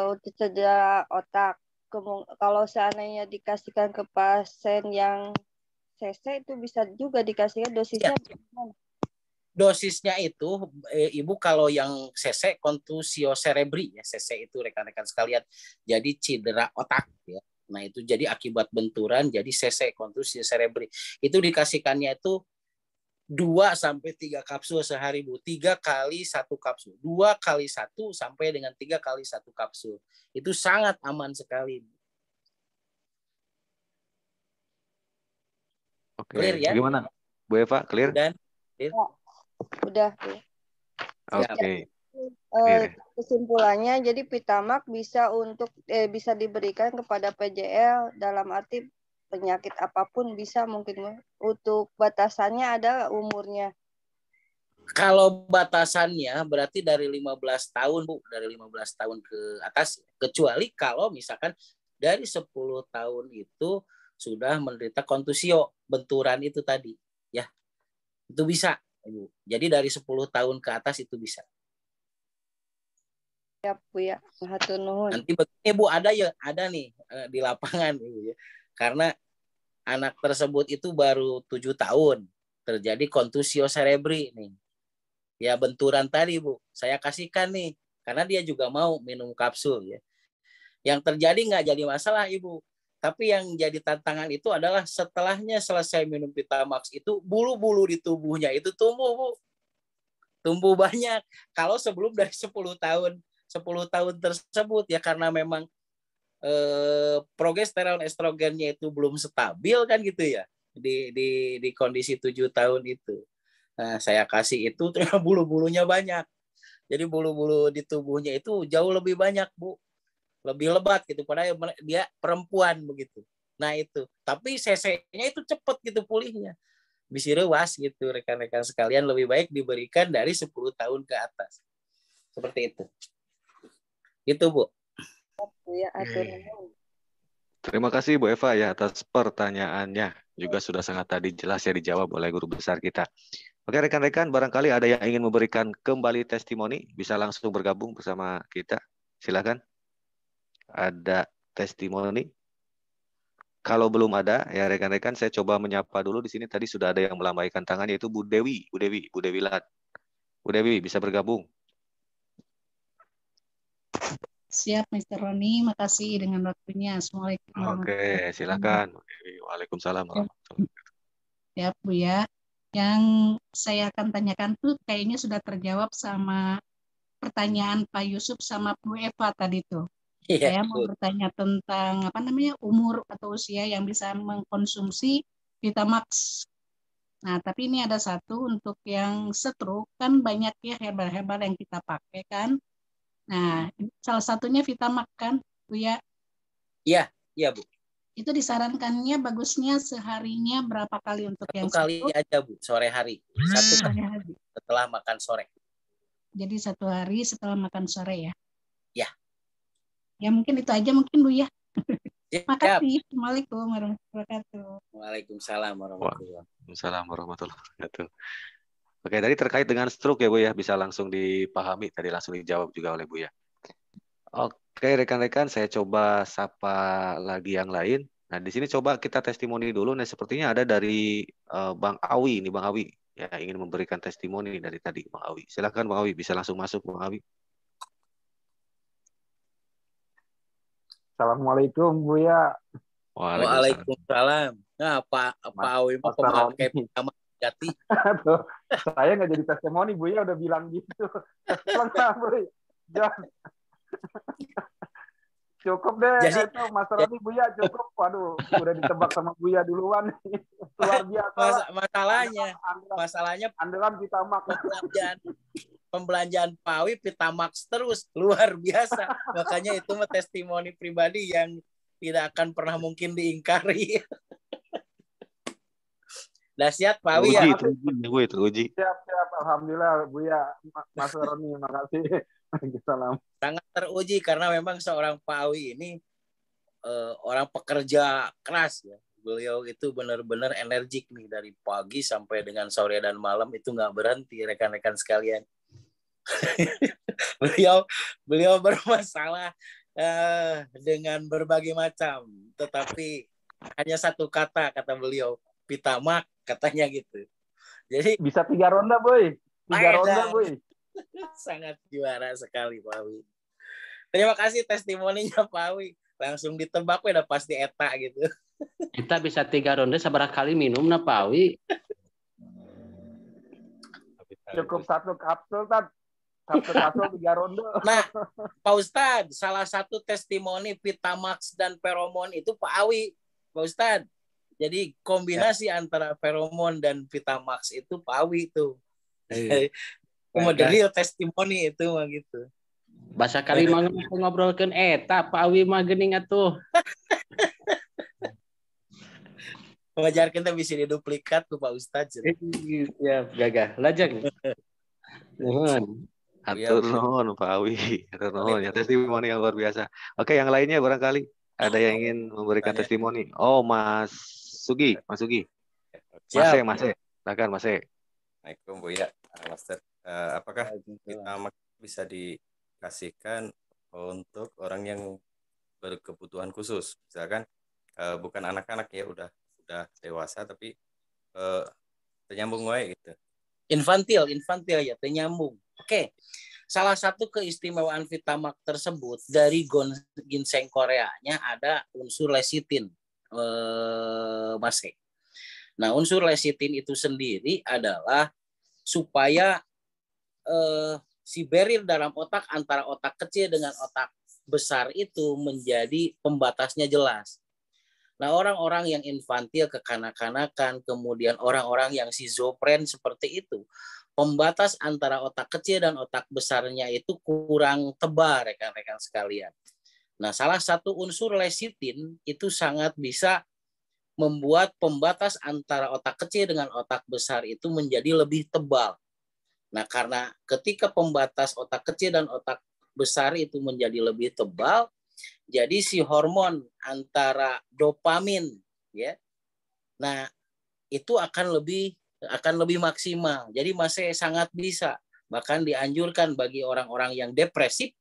untuk cedera otak. Kalau seandainya dikasihkan ke pasien yang CC itu bisa juga dikasihkan dosisnya bagaimana? Dosisnya itu, Ibu, kalau yang CC contusio cerebri ya, CC itu rekan-rekan sekalian, jadi cedera otak ya. Nah itu jadi akibat benturan, jadi CC contusio cerebri. Itu dikasihkannya itu 2-3 kapsul sehari, Bu. 3 kali 1 kapsul. 2 kali 1 sampai dengan 3 kali 1 kapsul. Itu sangat aman sekali. Oke, clear ya? Gimana? Bu Eva, clear? Dan udah. Oke. Kesimpulannya, jadi Vitamax bisa diberikan kepada PJL dalam arti penyakit apapun bisa mungkin. Untuk batasannya ada umurnya. Kalau batasannya berarti dari 15 tahun, Bu, dari 15 tahun ke atas. Kecuali kalau misalkan dari 10 tahun itu sudah menderita kontusio, benturan itu tadi, ya. Itu bisa, Ibu. Jadi dari 10 tahun ke atas itu bisa. Ya, Bu ya. Mahatur nuhun. Nanti begini, Bu, ada nih di lapangan, Ibu ya. Karena anak tersebut itu baru 7 tahun terjadi kontusio cerebri nih. Ya benturan tadi, Bu. Saya kasihkan nih karena dia juga mau minum kapsul ya. Yang terjadi nggak jadi masalah, Ibu. Tapi yang jadi tantangan itu adalah setelahnya selesai minum Vitamax itu bulu-bulu di tubuhnya itu tumbuh, Bu. Tumbuh banyak. Kalau sebelum dari 10 tahun tersebut ya, karena memang progesteron estrogennya itu belum stabil kan gitu ya. di kondisi 7 tahun itu. Nah, saya kasih itu ternyata bulu-bulunya banyak. Jadi bulu-bulu di tubuhnya itu jauh lebih banyak, Bu. Lebih lebat gitu, padahal dia perempuan begitu. Nah itu, tapi CC-nya itu cepat gitu pulihnya. Bisa rewas gitu, rekan-rekan sekalian, lebih baik diberikan dari 10 tahun ke atas. Seperti itu. Itu, Bu. Ya, aturannya. Terima kasih Bu Eva ya atas pertanyaannya. Juga sudah sangat tadi jelas ya dijawab oleh guru besar kita. Oke rekan-rekan, barangkali ada yang ingin memberikan kembali testimoni, bisa langsung bergabung bersama kita. Silakan. Ada testimoni? Kalau belum ada, ya rekan-rekan saya coba menyapa dulu di sini. Tadi sudah ada yang melambaikan tangan, yaitu Bu Dewi Lat. Bu Dewi bisa bergabung. Siap, Mr. Roni. Makasih dengan waktunya. Assalamualaikum warahmatullahi Oke, silakan. Waalaikumsalam warahmatullahi wabarakatuh. Ya, Bu ya. Yang saya akan tanyakan tuh kayaknya sudah terjawab sama pertanyaan Pak Yusuf sama Bu Eva tadi tuh. Saya mau bertanya tentang apa namanya umur atau usia yang bisa mengkonsumsi Vitamax. Nah, tapi ini ada satu untuk yang stroke kan banyak ya herbal-herbal yang kita pakai kan. Nah, salah satunya Vitamax kan, Bu ya? Iya, Bu. Itu disarankannya bagusnya seharinya berapa kali untuk yang satu kali aja, Bu, sore hari. Satu kali setelah makan sore. Jadi 1 hari setelah makan sore ya? Ya. Ya mungkin itu aja mungkin Bu ya. Makasih. Assalamualaikum warahmatullahi wabarakatuh. Waalaikumsalam warahmatullahi wabarakatuh. Oke, tadi terkait dengan stroke ya Bu ya, bisa langsung dipahami, tadi langsung dijawab juga oleh Bu ya. Oke, rekan-rekan, saya coba sapa lagi yang lain. Nah, di sini coba kita testimoni dulu. Nah, sepertinya ada dari Bang Awi, ini Bang Awi. Ya, ingin memberikan testimoni dari tadi, Bang Awi. Silakan Bang Awi, bisa langsung masuk Bang Awi. Assalamualaikum Buya. Waalaikumsalam. Nah, Pak Awi mau pakai pijama jati. Saya nggak jadi testimoni, Buya udah bilang gitu. Cukup deh, jadi, itu Mas Roni Buya cukup. Waduh, udah ditebak sama Buya duluan. Luar biasa. Masalahnya andalan Vitamax. Pembelanjaan Pak Awi Vitamax terus, luar biasa. Makanya itu mah testimoni pribadi yang tidak akan pernah mungkin diingkari. Dahsyat Pak Awi ya. Teruji. Siap. Alhamdulillah Buya, Mas Roni, makasih. Salam. Sangat teruji karena memang seorang Pak Awi ini orang pekerja keras ya. Beliau itu benar-benar energik nih dari pagi sampai dengan sore dan malam itu nggak berhenti rekan-rekan sekalian. beliau bermasalah dengan berbagai macam, tetapi hanya satu kata beliau, Vitamax katanya gitu. Jadi bisa 3 ronde boy, 3 ronde boy. Sangat juara sekali Pak Awi. Terima kasih testimoninya Pak Awi. Langsung ditebak udah pasti eta gitu. Kita bisa 3 ronde seberapa kali minum na Pak Awi? Cukup 1 kapsul Tad. 1 kapsul 3 ronde. Nah, Pak Ustadz, salah satu testimoni Vitamax dan feromon itu Pak Awi, Pak Ustadz. Jadi kombinasi antara feromon dan Vitamax itu Pak Awi itu. Model testimoni itu mah gitu. Bahasa kali mah ngobrolkeun eta Pak Awi mah geuning atuh. Wajar kita bisa diduplikat tuh Pak Ustadz. Ya, gagah. Lajeng. Nuhun. Atur nuhun Pak Awi. Atur nuhun ya, testimoni yang luar biasa. Oke, yang lainnya barangkali ada yang ingin memberikan testimoni. Oh, Mas Sugi. Mas E. Silakan Mas E. Assalamualaikum Bu ya, Master. Apakah Vitamax bisa dikasihkan untuk orang yang berkebutuhan khusus, misalkan bukan anak-anak ya, udah dewasa tapi ternyambung wae gitu. Infantil ya, ternyambung. Oke. Salah satu keistimewaan Vitamax tersebut dari ginseng Koreanya ada unsur lecitin, Mas E. Nah, unsur lecitin itu sendiri adalah supaya si beril dalam otak antara otak kecil dengan otak besar itu menjadi pembatasnya jelas. Nah, orang-orang yang infantil, kekanak-kanakan, kemudian orang-orang yang schizofren seperti itu, pembatas antara otak kecil dan otak besarnya itu kurang tebal, rekan-rekan sekalian. Nah, salah satu unsur lecitin itu sangat bisa membuat pembatas antara otak kecil dengan otak besar itu menjadi lebih tebal. Nah, karena ketika pembatas otak kecil dan otak besar itu menjadi lebih tebal, jadi si hormon antara dopamin, ya, nah itu akan lebih maksimal. Jadi masih sangat bisa, bahkan dianjurkan bagi orang-orang yang depresif,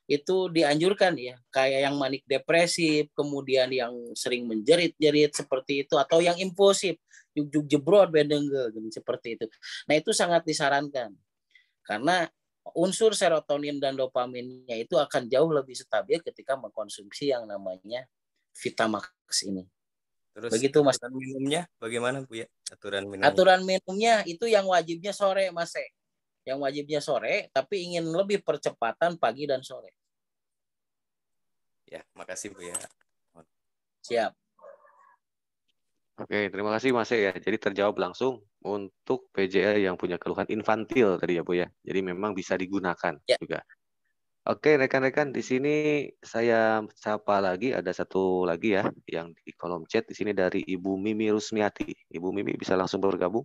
itu dianjurkan ya, kayak yang manik depresif, kemudian yang sering menjerit-jerit seperti itu, atau yang impulsif, juk jebrot bedengge seperti itu. Nah, itu sangat disarankan karena unsur serotonin dan dopaminnya itu akan jauh lebih stabil ketika mengkonsumsi yang namanya Vitamax ini. Terus begitu Mas. Aturan minumnya bagaimana Bu ya? Aturan minumnya itu yang wajibnya sore Mas. Yang wajibnya sore, tapi ingin lebih percepatan pagi dan sore. Ya, makasih Bu ya. Siap. Oke, terima kasih Mas ya. Jadi terjawab langsung untuk PJL yang punya keluhan infantil tadi ya Bu ya. Jadi memang bisa digunakan juga. Oke, rekan-rekan, di sini saya sapa lagi, ada satu lagi ya yang di kolom chat di sini dari Ibu Mimi Rusmiati. Ibu Mimi bisa langsung bergabung.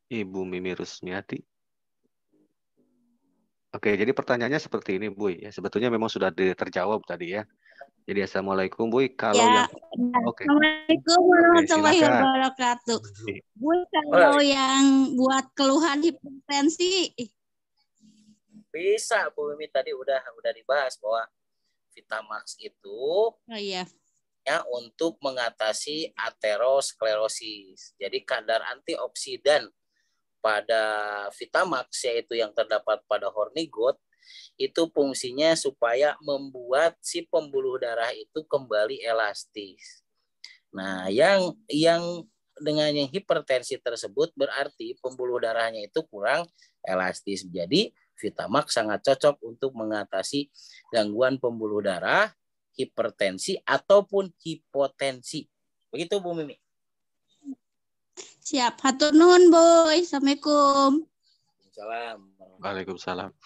Ibu Mimi Rusmiati. Oke, jadi pertanyaannya seperti ini, Bu. Ya, sebetulnya memang sudah terjawab tadi ya. Jadi assalamualaikum, Bu. Kalau ya, Oke. Assalamualaikum warahmatullahi wabarakatuh. Bu, kalau yang buat keluhan hipertensi bisa, Bu Mimi, tadi udah dibahas bahwa Vitamax itu ya untuk mengatasi aterosklerosis. Jadi kadar antioksidan pada Vitamax yaitu yang terdapat pada hornigold itu fungsinya supaya membuat si pembuluh darah itu kembali elastis. Nah, yang dengan yang hipertensi tersebut berarti pembuluh darahnya itu kurang elastis. Jadi Vitamax sangat cocok untuk mengatasi gangguan pembuluh darah, hipertensi ataupun hipotensi. Begitu Bu Mimi. Siap. Hatur nuhun, Boy. Assalamualaikum. Waalaikumsalam.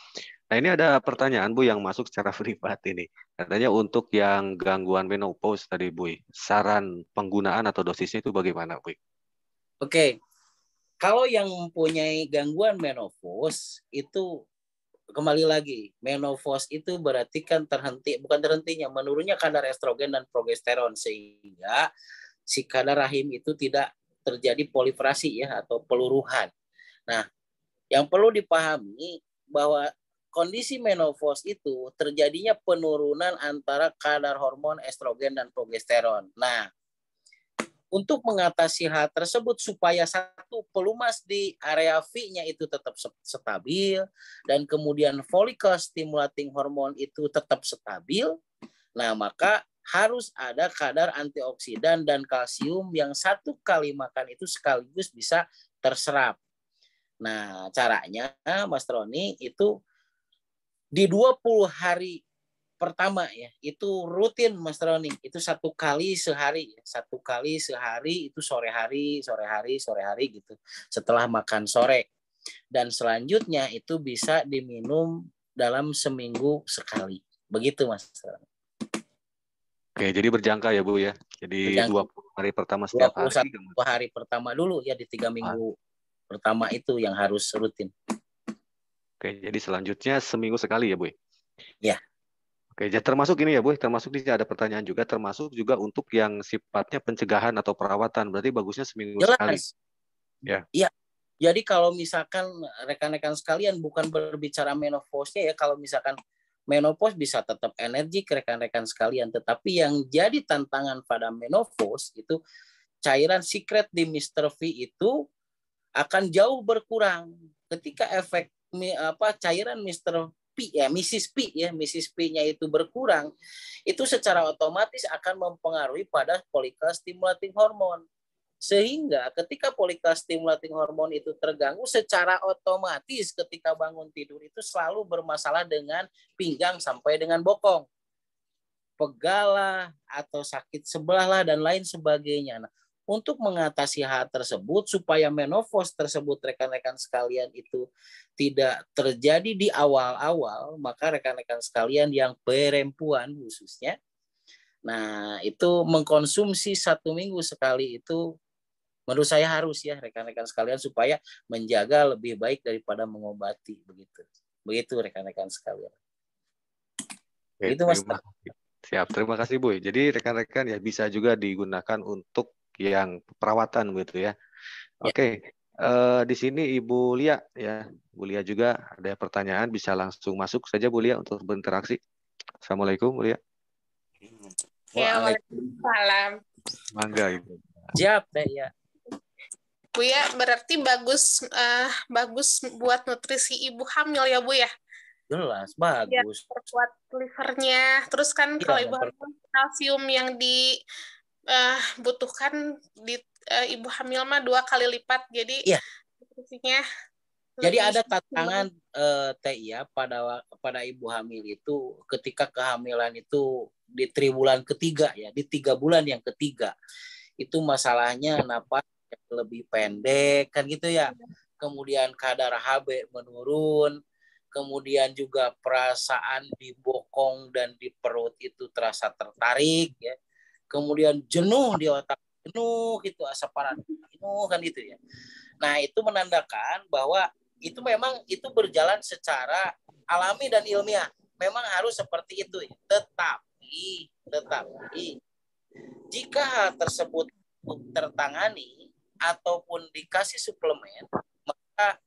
Nah, ini ada pertanyaan Bu yang masuk secara privat ini. Katanya untuk yang gangguan menopause tadi Bu, saran penggunaan atau dosisnya itu bagaimana Bu? Oke. Kalau yang mempunyai gangguan menopause itu kembali lagi, menopause itu berarti kan bukan terhentinya, menurunnya kadar estrogen dan progesteron sehingga si kadar rahim itu tidak terjadi proliferasi ya atau peluruhan. Nah, yang perlu dipahami bahwa kondisi menopause itu terjadinya penurunan antara kadar hormon estrogen dan progesteron. Nah, untuk mengatasi hal tersebut supaya satu pelumas di area V-nya itu tetap stabil dan kemudian follicle stimulating hormone itu tetap stabil, nah maka harus ada kadar antioksidan dan kalsium yang satu kali makan itu sekaligus bisa terserap. Nah, caranya Mas Roni itu di 20 hari pertama ya, itu rutin Mas Roni, itu satu kali sehari itu sore hari gitu, setelah makan sore. Dan selanjutnya itu bisa diminum dalam seminggu sekali. Begitu Mas Roni. Oke, jadi berjangka ya Bu ya. Jadi 20 hari pertama setiap hari. 21 hari pertama dulu ya, di 3 minggu pertama itu yang harus rutin. Oke, jadi selanjutnya seminggu sekali ya Bu? Ya. Oke, termasuk ini ya Bu, termasuk di sini ada pertanyaan juga, termasuk juga untuk yang sifatnya pencegahan atau perawatan, berarti bagusnya seminggu sekali. Ya. Iya. Jadi kalau misalkan rekan-rekan sekalian bukan berbicara menopause-nya ya, kalau misalkan menopause bisa tetap energik rekan-rekan sekalian, tetapi yang jadi tantangan pada menopause itu cairan sekret di Mr. V itu akan jauh berkurang ketika efek cairan Mr. P ya, Mrs. P-nya itu berkurang, itu secara otomatis akan mempengaruhi pada follicle stimulating hormone. Sehingga ketika follicle stimulating hormone itu terganggu, secara otomatis ketika bangun tidur itu selalu bermasalah dengan pinggang sampai dengan bokong. pegal lah, atau sakit sebelah lah, dan lain sebagainya. Nah, untuk mengatasi hal tersebut, supaya menopause tersebut rekan-rekan sekalian itu tidak terjadi di awal-awal, maka rekan-rekan sekalian yang perempuan khususnya, nah itu mengkonsumsi 1 minggu sekali itu menurut saya harus ya rekan-rekan sekalian, supaya menjaga lebih baik daripada mengobati, begitu rekan-rekan sekalian. Itu Mas. Siap, terima kasih Bu. Jadi rekan-rekan ya bisa juga digunakan untuk yang perawatan gitu ya. Oke, di sini Ibu Lia ya, Bu Lia juga ada pertanyaan, bisa langsung masuk saja Bu Lia untuk berinteraksi. Assalamualaikum Bu Lia. Ya, waalaikumsalam. Mangga Ibu. Siap Teh ya. Bu ya, berarti bagus buat nutrisi ibu hamil ya Bu ya? Jelas, Biar bagus. perkuat livernya. Terus kan kalau ibu hamil, kalsium yang dibutuhkan di ibu hamil mah 2 kali lipat. Jadi nutrisinya jadi ada tantangan Teh ya pada ibu hamil itu ketika kehamilan itu di triwulan ketiga ya, di 3 bulan yang ketiga. Itu masalahnya napas lebih pendek kan gitu ya. Kemudian kadar HB menurun, kemudian juga perasaan di bokong dan di perut itu terasa tertarik ya. Kemudian jenuh di otak, jenuh gitu, asap panas jenuh kan gitu ya. Nah, itu menandakan bahwa itu memang itu berjalan secara alami dan ilmiah. Memang harus seperti itu ya. Tetapi jika hal tersebut tertangani ataupun dikasih suplemen, maka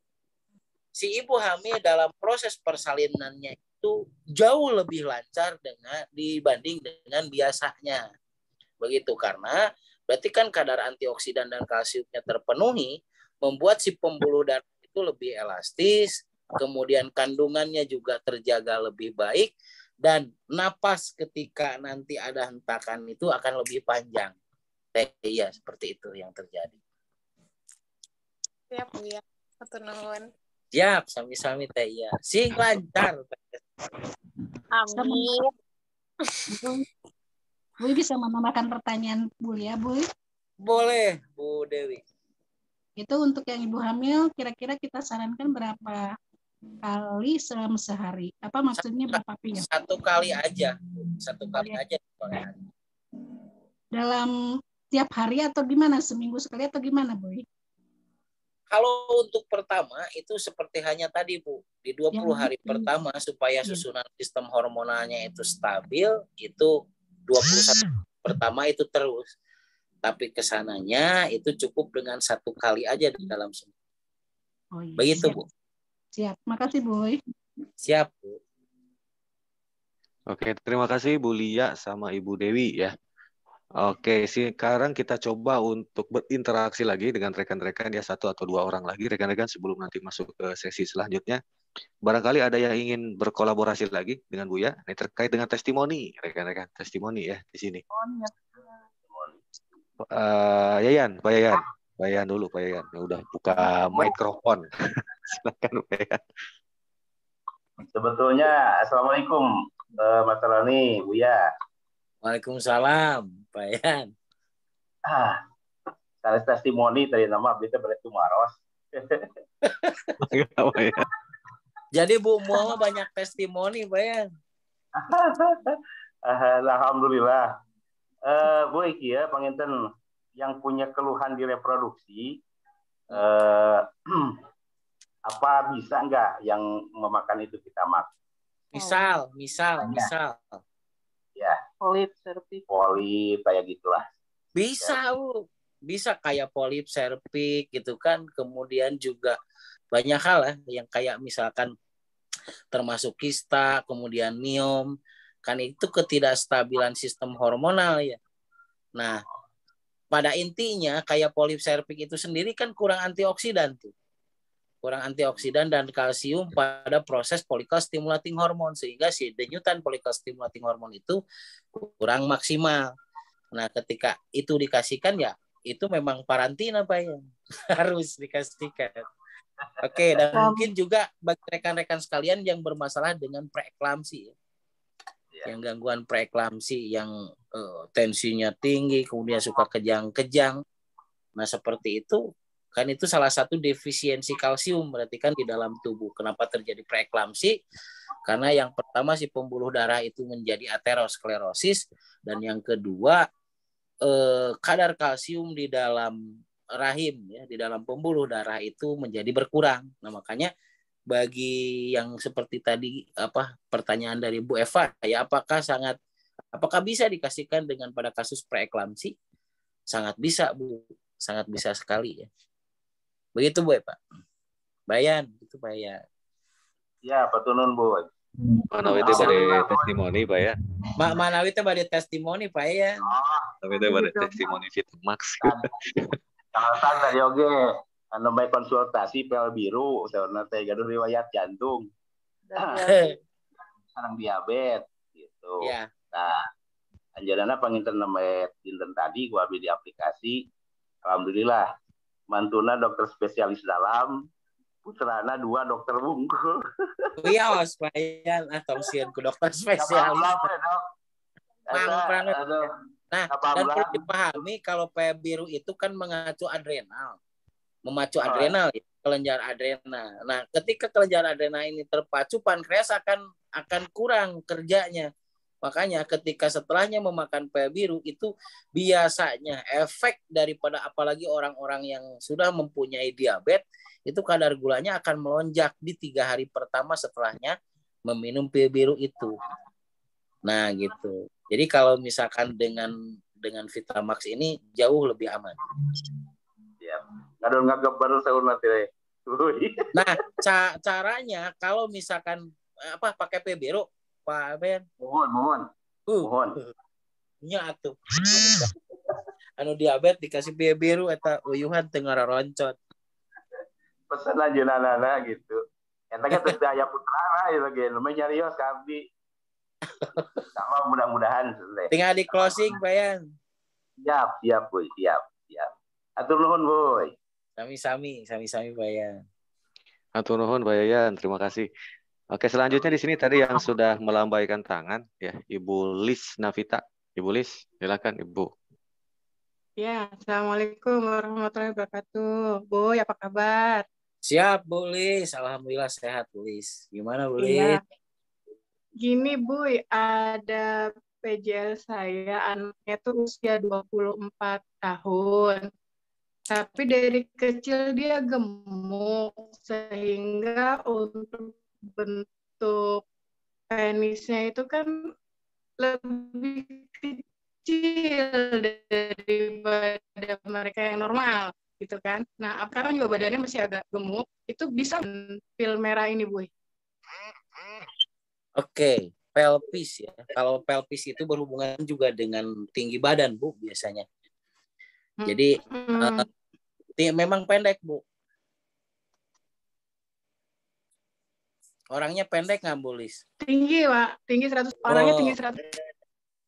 si ibu hamil dalam proses persalinannya itu jauh lebih lancar dibanding dengan biasanya. Begitu, karena berarti kan kadar antioksidan dan kalsiumnya terpenuhi, membuat si pembuluh darah itu lebih elastis, kemudian kandungannya juga terjaga lebih baik, dan napas ketika nanti ada hentakan itu akan lebih panjang. Iya, seperti itu yang terjadi. Siap Bu ya, hatur nuhun. Siap, sami-sami Teh ya. Sing lancar. Amin. Bu bisa menambahkan pertanyaan Bu ya, Bu? Boleh, Bu Dewi. Itu untuk yang ibu hamil, kira-kira kita sarankan berapa kali selama sehari? Apa maksudnya berapa pil? 1 kali aja. 1 kali aja. Dalam tiap hari atau gimana? Seminggu sekali atau gimana, Bu? Kalau untuk pertama itu seperti hanya tadi Bu, di 20 hari pertama supaya susunan sistem hormonalnya itu stabil, itu 21 pertama itu terus. Tapi kesananya itu cukup dengan 1 kali aja di dalam seminggu. Oh, iya. Begitu Siap. Bu. Siap, makasih Bu. Siap Bu. Oke, terima kasih Bu Lia sama Ibu Dewi ya. Oke, sekarang kita coba untuk berinteraksi lagi dengan rekan-rekan ya, 1 atau 2 orang lagi rekan-rekan sebelum nanti masuk ke sesi selanjutnya. Barangkali ada yang ingin berkolaborasi lagi dengan Buya, ini terkait dengan testimoni rekan-rekan, testimoni ya di sini. Pak Yayan dulu Pak Yayan, ya udah buka mikrofon. Silakan Pak Yayan. Sebetulnya Assalamualaikum Mas Rani, Buya. Waalaikumsalam, Pak Yan. Saya testimoni tadi nama kita berarti maros. Jadi Bu Muhammad banyak testimoni, Pak Yan. Alhamdulillah. Bu Iki ya, panginten yang punya keluhan di reproduksi, apa bisa enggak yang memakan itu kita makan? Misal. Ya. Polip, serviks. Polip kayak gitulah. Bisa, Bu. Bisa kayak polip, serviks gitu kan. Kemudian juga banyak hal yang kayak misalkan termasuk kista, kemudian miom. Kan itu ketidakstabilan sistem hormonal ya. Nah, pada intinya kayak polip, serviks itu sendiri kan kurang antioksidan tuh. Kurang antioksidan dan kalsium pada proses follicle stimulating hormone, sehingga si denyutan follicle stimulating hormone itu kurang maksimal. Nah, ketika itu dikasihkan ya itu memang karantina Pak ya. Harus dikasihkan. Oke, dan mungkin juga bagi rekan-rekan sekalian yang bermasalah dengan preeklamsi ya. yang gangguan preeklamsi yang tensinya tinggi, kemudian suka kejang-kejang. Nah, seperti itu kan itu salah satu defisiensi kalsium berarti kan di dalam tubuh. Kenapa terjadi preeklamsi? Karena yang pertama si pembuluh darah itu menjadi aterosklerosis dan yang kedua kadar kalsium di dalam rahim ya, di dalam pembuluh darah itu menjadi berkurang. Nah, makanya bagi yang seperti tadi pertanyaan dari Bu Eva ya, apakah bisa dikasihkan dengan pada kasus preeklamsi? Sangat bisa, Bu. Sangat bisa sekali ya. Begitu Bu Eva. Bayan, itu Bayan. Ya, patunun Bu. Manawi teh bade testimoni Pak ya. Manawi teh bade testimoni Pak ya. Tapi teh bade testimoni Vitamax. Alasan tadi oge anu bae konsultasi pel biru saurna teh gaduh riwayat jantung. Sareng diabetes gitu. Ya. Nah, anjeunna panginten nembe dinten tadi gua abdi di aplikasi. Alhamdulillah mantuna dokter spesialis dalam, putrana 2 dokter bungkul. Wios Bayan tongsian ku dokter spesialis. Nah, dan perlu dipahami kalau P biru itu kan memacu adrenal ya, kelenjar adrenal. Nah, ketika kelenjar adrenal ini terpacu, pankreas akan kurang kerjanya. Makanya ketika setelahnya memakan P biru itu biasanya efek daripada apalagi orang-orang yang sudah mempunyai diabetes itu kadar gulanya akan melonjak di 3 hari pertama setelahnya meminum P biru itu. Nah, gitu. Jadi kalau misalkan dengan Vitamax ini jauh lebih aman. Ya. Kadang ngageber saurna teh. Nah, caranya kalau misalkan pakai P biru, Pak Ben. Mohon. Nya atuh. Anu diabetes dikasih P biru eta uyuhan teu ngararoncot. Pesan ajeunana gitu. Eta ge teh aya putrana ieu ge namanya nyarios ka abdi. Sama mudah-mudahan tinggal di closing Bayan. Siap Boy, siap. Atur nuhun Boy. Sami-sami Bayan. Atur nuhun Bayan, terima kasih. Oke, selanjutnya di sini tadi yang sudah melambaikan tangan ya, Ibu Lis Navita. Ibu Lis, silakan Ibu. Ya, Assalamualaikum warahmatullahi wabarakatuh. Boy, apa kabar? Siap Bu Lis, alhamdulillah sehat Bu Lis. Gimana Bu Lis? Iya. Gini Bu, ada PJL saya, anaknya tuh usia 24 tahun. Tapi dari kecil dia gemuk, sehingga untuk bentuk penisnya itu kan lebih kecil daripada mereka yang normal, gitu kan. Nah, sekarang juga badannya masih agak gemuk, itu bisa pil merah ini, Bu. Oke, pelvis ya. Kalau pelvis itu berhubungan juga dengan tinggi badan, Bu, biasanya. Jadi memang pendek, Bu. Orangnya pendek nggak, Bu Lis? Tinggi, Pak. Tinggi 100. Orangnya tinggi 100.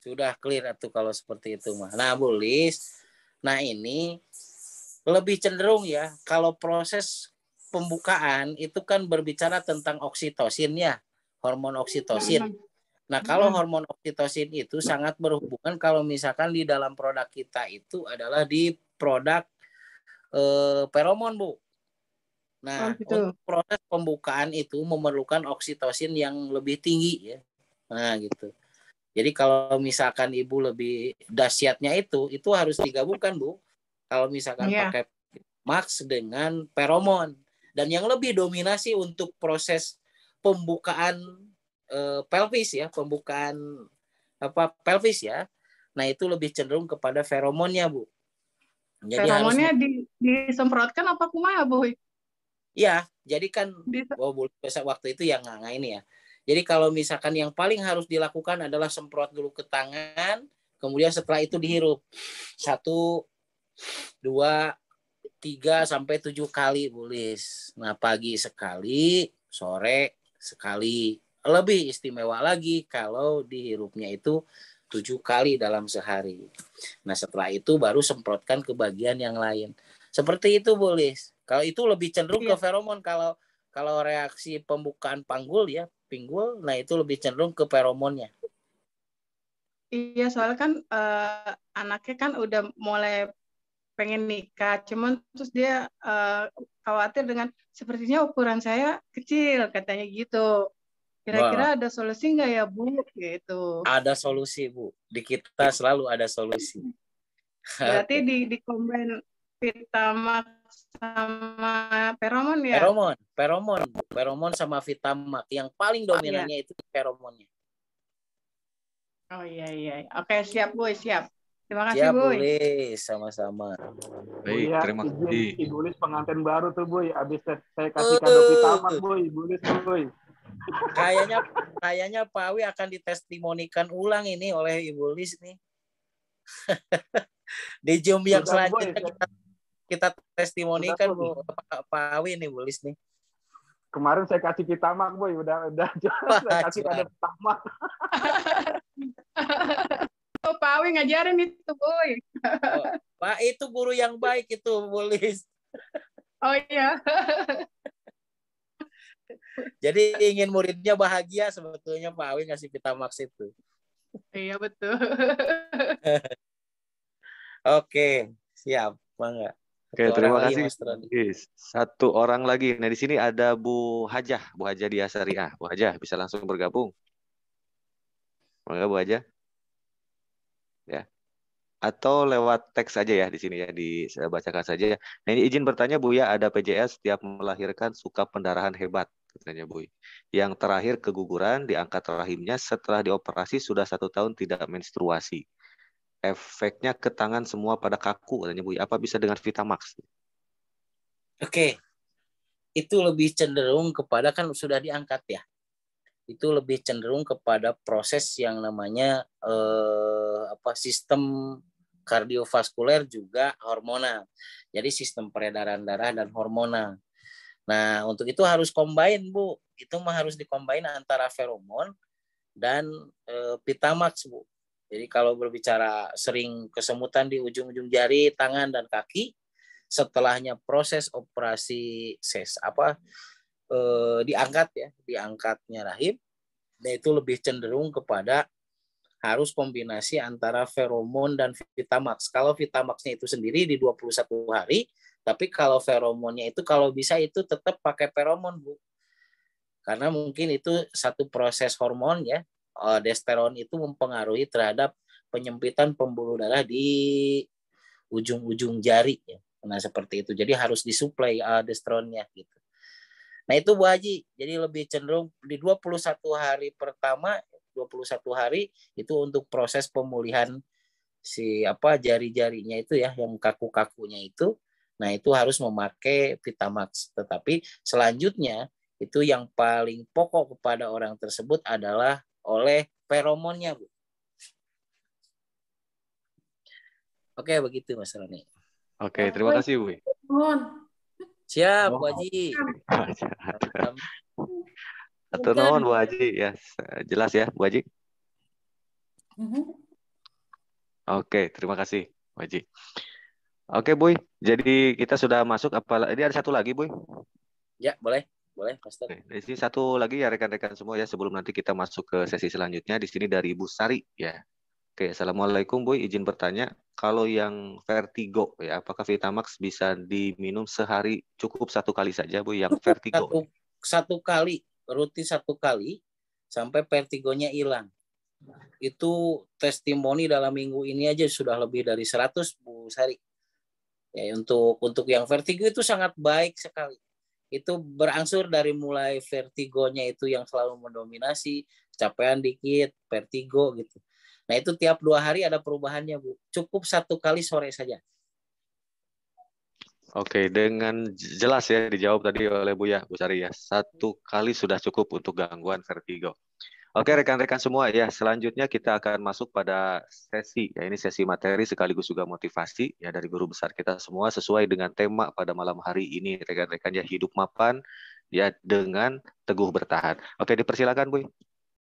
Sudah clear tuh kalau seperti itu mah. Nah, Bu Lis, nah ini lebih cenderung ya, kalau proses pembukaan itu kan berbicara tentang oksitosin ya. Hormon oksitosin. Nah, kalau hormon oksitosin itu sangat berhubungan kalau misalkan di dalam produk kita itu adalah di produk feromon, Bu. Nah, untuk proses pembukaan itu memerlukan oksitosin yang lebih tinggi ya. Nah, gitu. Jadi kalau misalkan Ibu lebih dahsyatnya itu harus digabungkan, Bu. Kalau misalkan pakai Max dengan feromon. Dan yang lebih dominasi untuk proses pembukaan pelvis ya, pembukaan pelvis ya. Nah, itu lebih cenderung kepada feromonnya, Bu. Jadi feromonnya disemprotkan apa kumaha, Bu? Iya, jadi kan waktu itu yang nggak ini ya. Jadi kalau misalkan yang paling harus dilakukan adalah semprot dulu ke tangan, kemudian setelah itu dihirup 1, 2, 3 sampai 7 kali, Bu Lis. Nah, pagi sekali, sore sekali. Lebih istimewa lagi kalau dihirupnya itu 7 kali dalam sehari. Nah, setelah itu baru semprotkan ke bagian yang lain. Seperti itu, Bu Lis. Kalau itu lebih cenderung ke feromon. Kalau reaksi pembukaan pinggul, nah itu lebih cenderung ke feromonnya. Iya, soalnya kan anaknya kan udah mulai pengen nikah, cuman terus dia khawatir dengan sepertinya ukuran saya kecil, katanya gitu. Kira-kira ada solusi nggak ya, Bu? Gitu. Ada solusi, Bu. Di kita selalu ada solusi. Berarti di combine Vitamax sama feromon ya? Feromon sama Vitamax. Yang paling dominannya itu feromonnya. Oh iya. Oke, siap, Bu, siap. Terima kasih, Siap, Bu. boleh, sama-sama. Baik, terima kasih. Ibu Lis pengantin baru tuh, Bu. Habis saya kasih kado Vitamax, Bu. Ibu Lis, Bu. Kayaknya Pak Awi akan ditestimonikan ulang ini oleh Ibu Lis nih. Di Zoom yang selanjutnya kita testimonikan Bu, Pak Awi nih, Bu Lis nih. Kemarin saya kasih Vitamax, Boy. Udah saya kasih kado Vitamax. Oh, Pak Awi ngajarin itu, Boy. Pak, itu guru yang baik itu, Bu Lis. Oh iya. Jadi ingin muridnya bahagia, sebetulnya Pak Awi ngasih Vitamax itu. Iya, betul. Oke, siap, Bangga. Oke, terima kasih. Satu orang lagi. Nah, di sini ada Bu Hajah Dia Syariah. Bu Hajah bisa langsung bergabung. Bangga, Bu Hajah. Ya. Atau lewat teks saja ya di sini ya, dibacakan saja. Nah, ini izin bertanya, Bu ya, ada PJS setiap melahirkan suka pendarahan hebat, katanya Bu. Yang terakhir keguguran, diangkat rahimnya, setelah dioperasi sudah 1 tahun tidak menstruasi. Efeknya ke tangan semua pada kaku, katanya Bu. Apa bisa dengan Vitamax? Oke. Itu lebih cenderung kepada, kan sudah diangkat ya. Itu lebih cenderung kepada proses yang namanya sistem kardiovaskuler juga hormonal. Jadi sistem peredaran darah dan hormonal. Nah, untuk itu harus combine, Bu. Itu mah harus dikombine antara feromon dan Vitamax, Bu. Jadi kalau berbicara sering kesemutan di ujung-ujung jari, tangan dan kaki, setelahnya proses operasi diangkatnya rahim, dan itu lebih cenderung kepada harus kombinasi antara feromon dan Vitamax. Kalau Vitamaxnya itu sendiri di 21 hari, tapi kalau feromonnya itu kalau bisa itu tetap pakai feromon, Bu. Karena mungkin itu satu proses hormon ya. Aldosteron itu mempengaruhi terhadap penyempitan pembuluh darah di ujung-ujung jari ya. Nah, seperti itu. Jadi harus disuplai aldosteronnya gitu. Nah, itu Bu Haji. Jadi lebih cenderung di 21 hari pertama, 21 hari itu untuk proses pemulihan jari-jarinya itu ya, yang kaku-kakunya itu. Nah, itu harus memakai Vitamax. Tetapi selanjutnya itu yang paling pokok kepada orang tersebut adalah oleh feromonnya, Bu. Oke, begitu Mas Roni. Oke, terima kasih, Bu. Siap, Bu Haji. Atau nuhun, Bu Haji ya. Jelas ya, Bu Haji. Oke, terima kasih, Bu Haji. Oke, Bu. Jadi kita sudah masuk ini ada satu lagi, Bu. Ya, boleh, Master. Di sini satu lagi ya rekan-rekan semua ya, sebelum nanti kita masuk ke sesi selanjutnya. Di sini dari Bu Sari ya. Oke, Assalamualaikum, Bu. Izin bertanya, kalau yang vertigo ya, apakah Vitamax bisa diminum sehari cukup 1 kali saja, Bu, yang vertigo? Satu kali, rutin 1 kali sampai vertigonya hilang. Itu testimoni dalam minggu ini aja sudah lebih dari 100, Bu Sari. Ya, untuk yang vertigo itu sangat baik sekali. Itu berangsur dari mulai vertigonya itu yang selalu mendominasi, capaian dikit, vertigo gitu. Nah, itu tiap 2 hari ada perubahannya, Bu. Cukup 1 kali sore saja. Oke, dengan jelas ya dijawab tadi oleh Bu Sari ya. 1 kali sudah cukup untuk gangguan vertigo. Oke, rekan-rekan semua ya, selanjutnya kita akan masuk pada sesi ya, ini sesi materi sekaligus juga motivasi ya dari guru besar kita semua sesuai dengan tema pada malam hari ini, rekan-rekan ya, hidup mapan ya dengan teguh bertahan. Oke, dipersilakan, Bu.